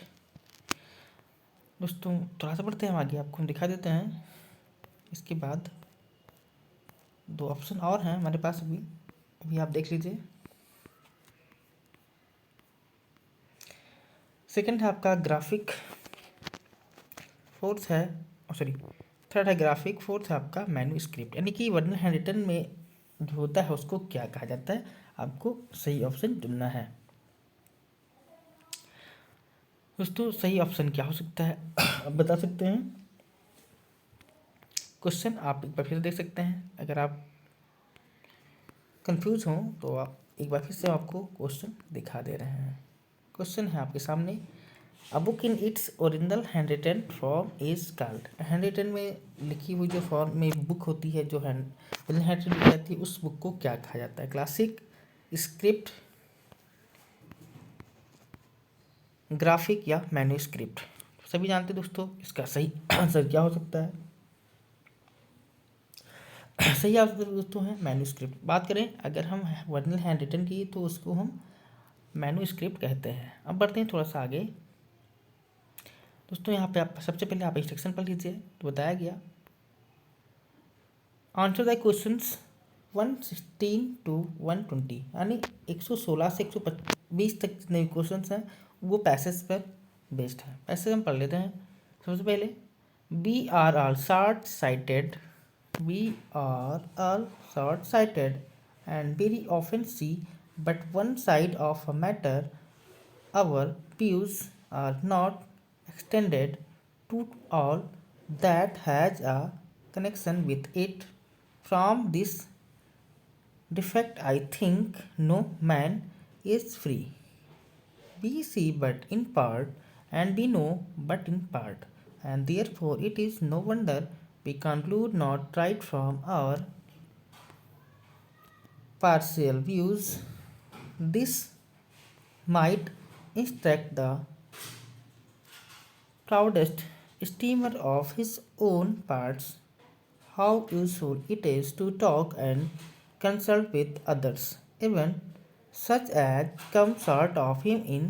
दोस्तों थोड़ा सा पढ़ते हैं हम आगे, आपको हम दिखा देते हैं। इसके बाद दो ऑप्शन और हैं हमारे पास अभी अभी आप देख लीजिए। सेकंड है आपका ग्राफिक, फोर्थ है सॉरी थर्ड है ग्राफिक, फोर्थ है आपका मैन्यू स्क्रिप्ट। यानी कि वर्डनेट हैंड रिटन में जो होता है उसको क्या कहा जाता है, आपको सही ऑप्शन चुनना है। दोस्तों सही ऑप्शन क्या हो सकता है आप बता सकते हैं। क्वेश्चन आप एक बार फिर देख सकते हैं, अगर आप कंफ्यूज हों तो आप एक बार फिर से आपको क्वेश्चन दिखा दे रहे हैं। क्वेश्चन है आपके सामने, a book in its original hand written form is called. Hand written में लिखी हुई जो फॉर्म में बुक होती है, जो हैंड रिटन लिखी जाती है, उस बुक को क्या कहा जाता है? क्लासिक, स्क्रिप्ट, ग्राफिक या मैन्यूस्क्रिप्ट। सभी जानते हैं दोस्तों इसका सही आंसर क्या हो सकता है। सही आंसर दोस्तों है मैन्यूस्क्रिप्ट। बात करें अगर हम ओरिजिनल हैंड रिटन की तो उसको हम मैन्यूस्क्रिप्ट कहते हैं। अब बढ़ते हैं थोड़ा सा आगे। दोस्तों यहाँ पे आप सबसे पहले आप इंस्ट्रक्शन पढ़ लीजिए, तो बताया गया आंसर द क्वेश्चंस 116 to 120, यानी 116 से 120 तक जितने भी क्वेश्चंस हैं वो पैसेज पर बेस्ड है। पैसेज हम पढ़ लेते हैं। सबसे पहले we are all short sighted, we are all short sighted and very often see but one side of a matter, our views are not extended to all that has a connection with it. From this defect, I think no man is free. We see but in part, and we know but in part, and therefore it is no wonder we conclude not right from our partial views. This might instruct the proudest esteemer of his own parts how useful it is to talk and consult with others, even such as come short of him in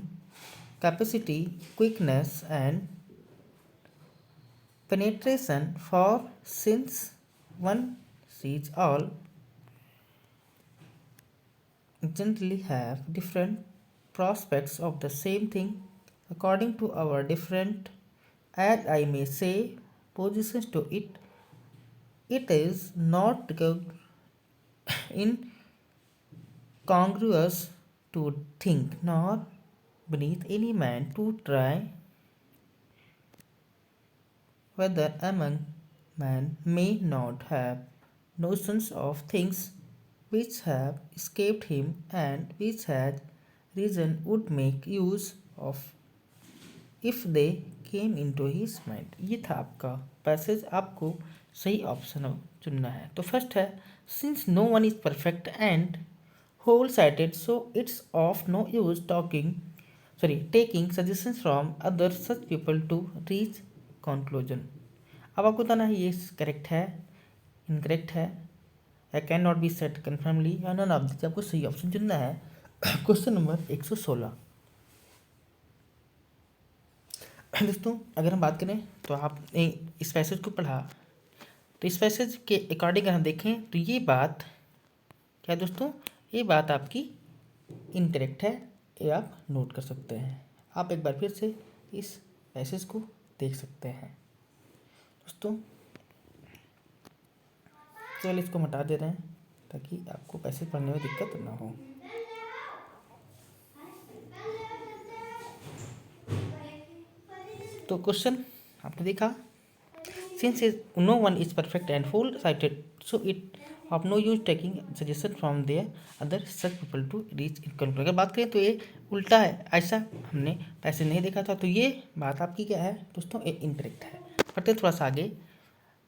capacity, quickness, and penetration. For since one sees all generally have different prospects of the same thing according to our different, as I may say, positions to it, it is not incongruous to think, nor beneath any man to try whether among men may not have notions of things which have escaped him and which has reason would make use of if they came into his mind। ये था आपका passage, आपको सही option चुनना है। तो first है, since no one is perfect and whole sighted so it's of no use taking suggestions from other such people to reach conclusion. अब आपको बताना है ये करेक्ट है, इनकरेक्ट है, I can not be set confirmly या none of this. आपको सही ऑप्शन चुनना है। Question number 116। दोस्तों अगर हम बात करें तो आपने इस पैसेज को पढ़ा, तो इस पैसेज के अकॉर्डिंग अगर हम देखें तो ये बात क्या है दोस्तों, ये बात आपकी इनकरेक्ट है, ये आप नोट कर सकते हैं। आप एक बार फिर से इस पैसेज को देख सकते हैं। दोस्तों चलिए इसको हटा दे रहे हैं ताकि आपको पैसेज पढ़ने में दिक्कत ना हो। तो क्वेश्चन आपने देखा, since no one is perfect and full sighted so it of no use taking suggestion from their other such people to reach conclusion। अगर बात करें तो ये उल्टा है, ऐसा हमने पैसे नहीं देखा था, तो ये बात आपकी क्या है दोस्तों, ये इनकरेक्ट है। पढ़ते थोड़ा सा आगे।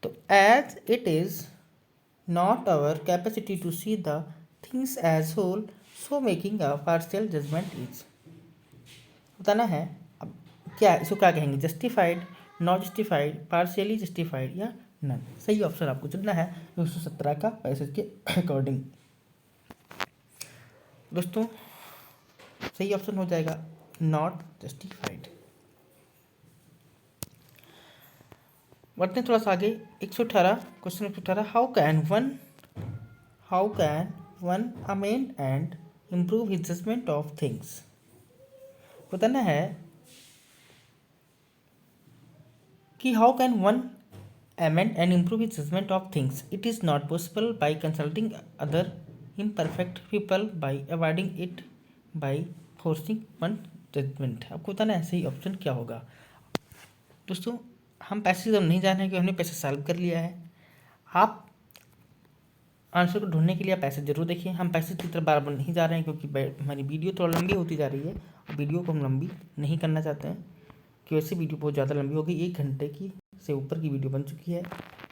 तो as it is not our capacity to see the things as whole so making a partial judgement is. बताना है अब क्या इसको क्या कहेंगे, justified, not justified, partially justified या नन। सही ऑप्शन आपको चुनना है 117 का पैसेज के अकॉर्डिंग। दोस्तों सही ऑप्शन हो जाएगा नॉट जस्टिफाइड। बढ़ते हैं थोड़ा सा आगे। 118 question 118, how can one amend and improve his judgement of things. बताना है कि how can one amend and improve his judgment of things. It is not possible by consulting other imperfect people, by avoiding it, by forcing one judgment. आपको बताना है सही option क्या होगा। दोस्तों हम पैसे तो नहीं जान रहे कि हमने पैसे सॉल्व कर लिया है। आप आंसर को ढूंढने के लिए पैसे जरूर देखिए। हम पैसे की तरफ बार बार नहीं जा रहे हैं क्योंकि हमारी वीडियो थोड़ा लंबी होती जा रही है और वीडियो को हम लंबी नहीं करना चाहते हैं कि वैसे वीडियो बहुत ज़्यादा लंबी हो गई, 1 घंटे की से ऊपर की वीडियो बन चुकी है,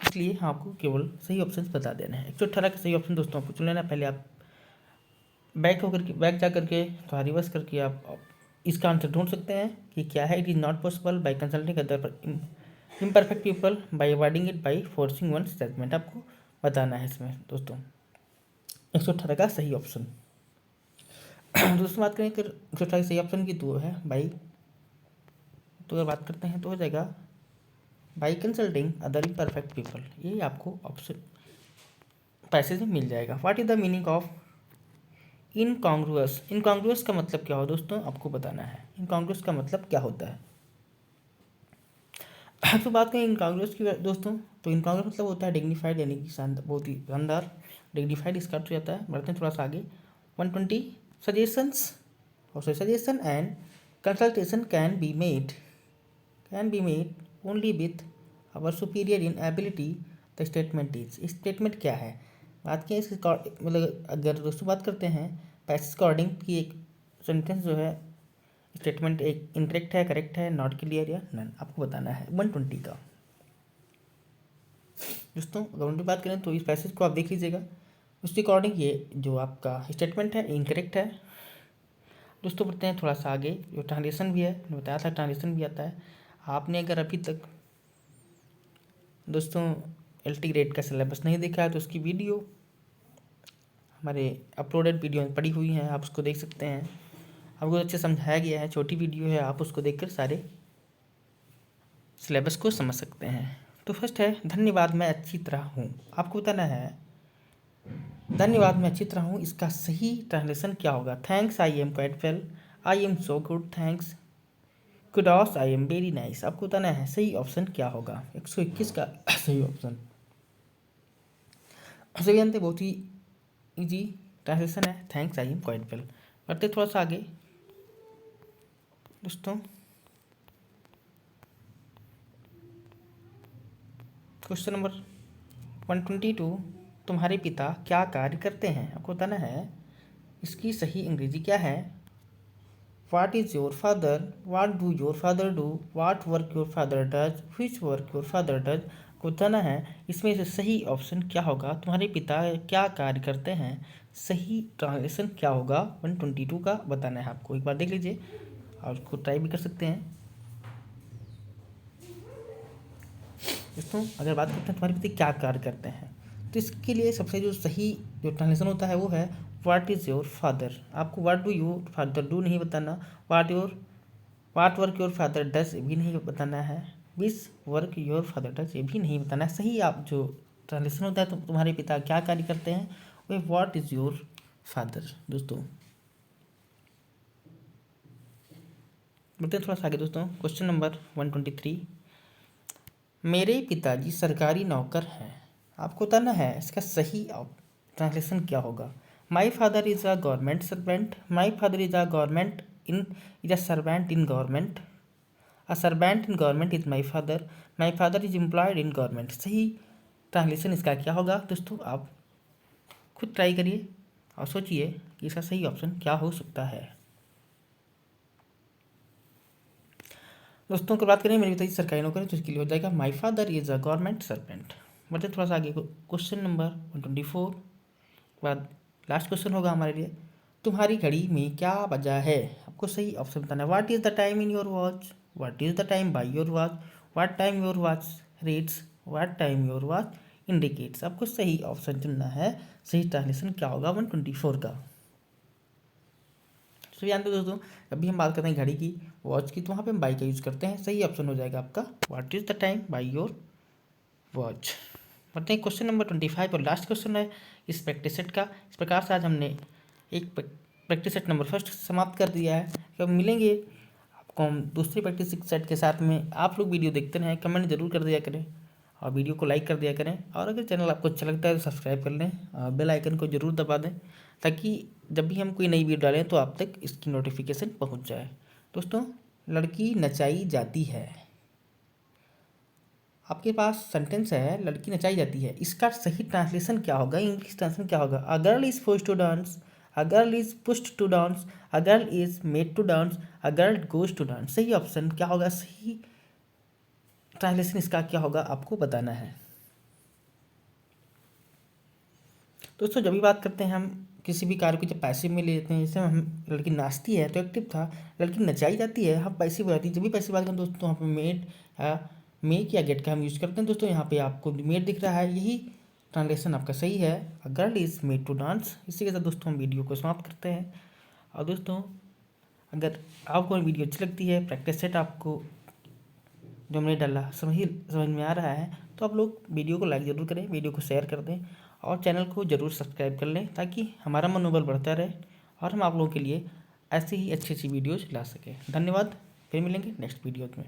इसलिए हम आपको केवल सही ऑप्शन बता देना है। 118 का सही ऑप्शन दोस्तों आपको चुन लेना। पहले आप बैक जा करके थोड़ा रिवर्स करके आप इसका आंसर ढूंढ सकते हैं कि क्या है। It is not possible by consulting other imperfect people, by avoiding it, by forcing one judgement. आपको बताना है इसमें दोस्तों 118 का सही ऑप्शन। दोस्तों बात करें अगर 118 की सही ऑप्शन की तो है बाई, तो अगर बात करते हैं तो हो जाएगा by consulting other imperfect people. ये आपको ऑप्शन पैसेज में मिल जाएगा। What is the meaning of incongruous. Incongruous का मतलब क्या हो दोस्तों आपको बताना है। इनकॉन्ग्रुअस का मतलब क्या होता है। तो बात करें इनकॉन्ग्रुअस की दोस्तों, तो इनकॉन्ग्रुअस मतलब होता है डिग्निफाइड, यानी कि शानदार, बहुत ही शानदार, डिग्निफाइड इसका अर्थ हो जाता है। बढ़ते हैं थोड़ा सा आगे। 120 सजेशंस और suggestion and consultation can be made only with our superior in ability. The statement is. Statement क्या है। बात की इसके मतलब अगर दोस्तों बात करते हैं पैसेज अकॉर्डिंग की एक सेंटेंस जो है, स्टेटमेंट एक इनकरेक्ट है, करेक्ट है, नॉट क्लियर या नन, आपको बताना है 120 का। दोस्तों अगर उनकी बात करें तो इस पैसेज को आप देख लीजिएगा, उसके अकॉर्डिंग ये जो आपका स्टेटमेंट है इनकरेक्ट है। दोस्तों बढ़ते हैं थोड़ा सा आगे। जो ट्रांसलेशन भी है, मैंने बताया था ट्रांसलेशन भी आता है। आपने अगर अभी तक दोस्तों LT ग्रेड का सिलेबस नहीं देखा है तो उसकी वीडियो हमारे अपलोडेड वीडियो में पड़ी हुई हैं, आप उसको देख सकते हैं। आपको अच्छे समझाया गया है, छोटी वीडियो है, आप उसको देखकर सारे सिलेबस को समझ सकते हैं। तो फर्स्ट है धन्यवाद मैं अच्छी तरह हूँ। आपको बताना है धन्यवाद मैं अच्छी तरह हूँ, इसका सही ट्रांसलेशन क्या होगा। Thanks I am quite well, I am so good, thanks kudos I am very nice. आपको बताना है सही ऑप्शन क्या होगा। 121 का सही ऑप्शन। सही जानते बहुत ही इजी ट्रांसलेशन है, thanks I am quite well. बढ़ते थोड़ा सा आगे दोस्तों। क्वेश्चन नंबर 122, तुम्हारे पिता क्या कार्य करते हैं। आपको बताना है इसकी सही अंग्रेजी क्या है। What is your father? What do your father do? What work your father does? Which work your father does? को बताना है इसमें से सही ऑप्शन क्या होगा। तुम्हारे पिता क्या कार्य करते हैं, सही ट्रांसलेशन क्या होगा 122 का बताना है आपको। एक बार देख लीजिए और उसको ट्राई भी कर सकते हैं। दोस्तों अगर बात करते हैं तुम्हारे पिता क्या कार्य करते हैं, तो इसके लिए सबसे जो सही जो ट्रांसलेशन होता है वो है व्हाट इज़ योर फादर। आपको what do your father do नहीं बताना, what work your father does भी नहीं बताना है, which work your father does ये भी नहीं बताना है। सही आप जो ट्रांसलेशन होता है तो तुम्हारे पिता क्या कार्य करते हैं वो व्हाट इज़ योर फादर। दोस्तों बढ़ते थोड़ा सा आगे दोस्तों। क्वेश्चन नंबर 123, मेरे पिताजी सरकारी नौकर हैं। आपको बताना है इसका सही ट्रांसलेशन क्या होगा। My father is a government servant, my father is a government is a servant in government, a servant in government is my father is employed in government. सही ट्रांसलेशन इसका क्या होगा दोस्तों, आप खुद ट्राई करिए और सोचिए कि इसका सही ऑप्शन क्या हो सकता है। दोस्तों की बात करें मेरे पिताजी सरकारी नौकरी, तो इसके लिए हो जाएगा my father is a government servant. बढ़ते थोड़ा सा आगे क्वेश्चन नंबर 124 बाद लास्ट क्वेश्चन होगा हमारे लिए, तुम्हारी घड़ी में क्या बजा है। आपको सही ऑप्शन बताना है। What is the time in your watch, what is the time by your watch, what time your watch reads, what time your watch indicates. आपको सही ऑप्शन चुनना है। सही ट्रांसलेशन क्या होगा 124 का। सभी जानते हो दोस्तों, अभी हम बात करते हैं घड़ी की, वॉच की, तो वहाँ पे हम बाई का यूज़ करते हैं। सही ऑप्शन हो जाएगा आपका what is the time by your watch. बढ़ते हैं क्वेश्चन नंबर 25 और लास्ट क्वेश्चन है इस प्रैक्टिस सेट का। इस प्रकार से आज हमने एक प्रैक्टिस सेट नंबर फर्स्ट समाप्त कर दिया है। अब मिलेंगे आपको हम दूसरी प्रैक्टिस सेट के साथ में। आप लोग वीडियो देखते रहें, कमेंट जरूर कर दिया करें और वीडियो को लाइक कर दिया करें। और अगर चैनल आपको अच्छा लगता है तो सब्सक्राइब कर लें और बेल आइकन को जरूर दबा दें, ताकि जब भी हम कोई नई वीडियो डालें तो आप तक इसकी नोटिफिकेशन पहुँच जाए। दोस्तों, लड़की नचाई जाती है, आपके पास सेंटेंस है लड़की नचाई जाती है, इसका सही ट्रांसलेशन क्या होगा, इंग्लिश ट्रांसलेशन क्या होगा? A girl is forced to dance, a girl is pushed to dance, a girl is made to dance, a girl goes to dance. सही ऑप्शन क्या होगा, सही ट्रांसलेशन इसका क्या होगा, आपको बताना है। दोस्तों, जब भी बात करते हैं हम किसी भी कार्य को जब पैसिव में ले लेते हैं, जैसे हम लड़की नाचती है तो एक्टिव था, लड़की नचाई जाती है हम पैसिव हो जाती है। जब भी पैसिव बात करें दोस्तों, वहाँ पे मेड मेक या गेट का हम यूज़ करते हैं। दोस्तों, यहाँ पे आपको मेड दिख रहा है, यही ट्रांसलेशन आपका सही है। A girl is made to dance. इसी के साथ दोस्तों हम वीडियो को समाप्त करते हैं। और दोस्तों, अगर आपको वीडियो अच्छी लगती है, प्रैक्टिस सेट आपको जो हमने डाला समझ में आ रहा है, तो आप लोग वीडियो को लाइक ज़रूर करें, वीडियो को शेयर कर दें और चैनल को ज़रूर सब्सक्राइब कर लें, ताकि हमारा मनोबल बढ़ता रहे और हम आप लोगों के लिए ऐसी ही अच्छी अच्छी वीडियोज़ ला सकें। धन्यवाद, फिर मिलेंगे नेक्स्ट वीडियो में।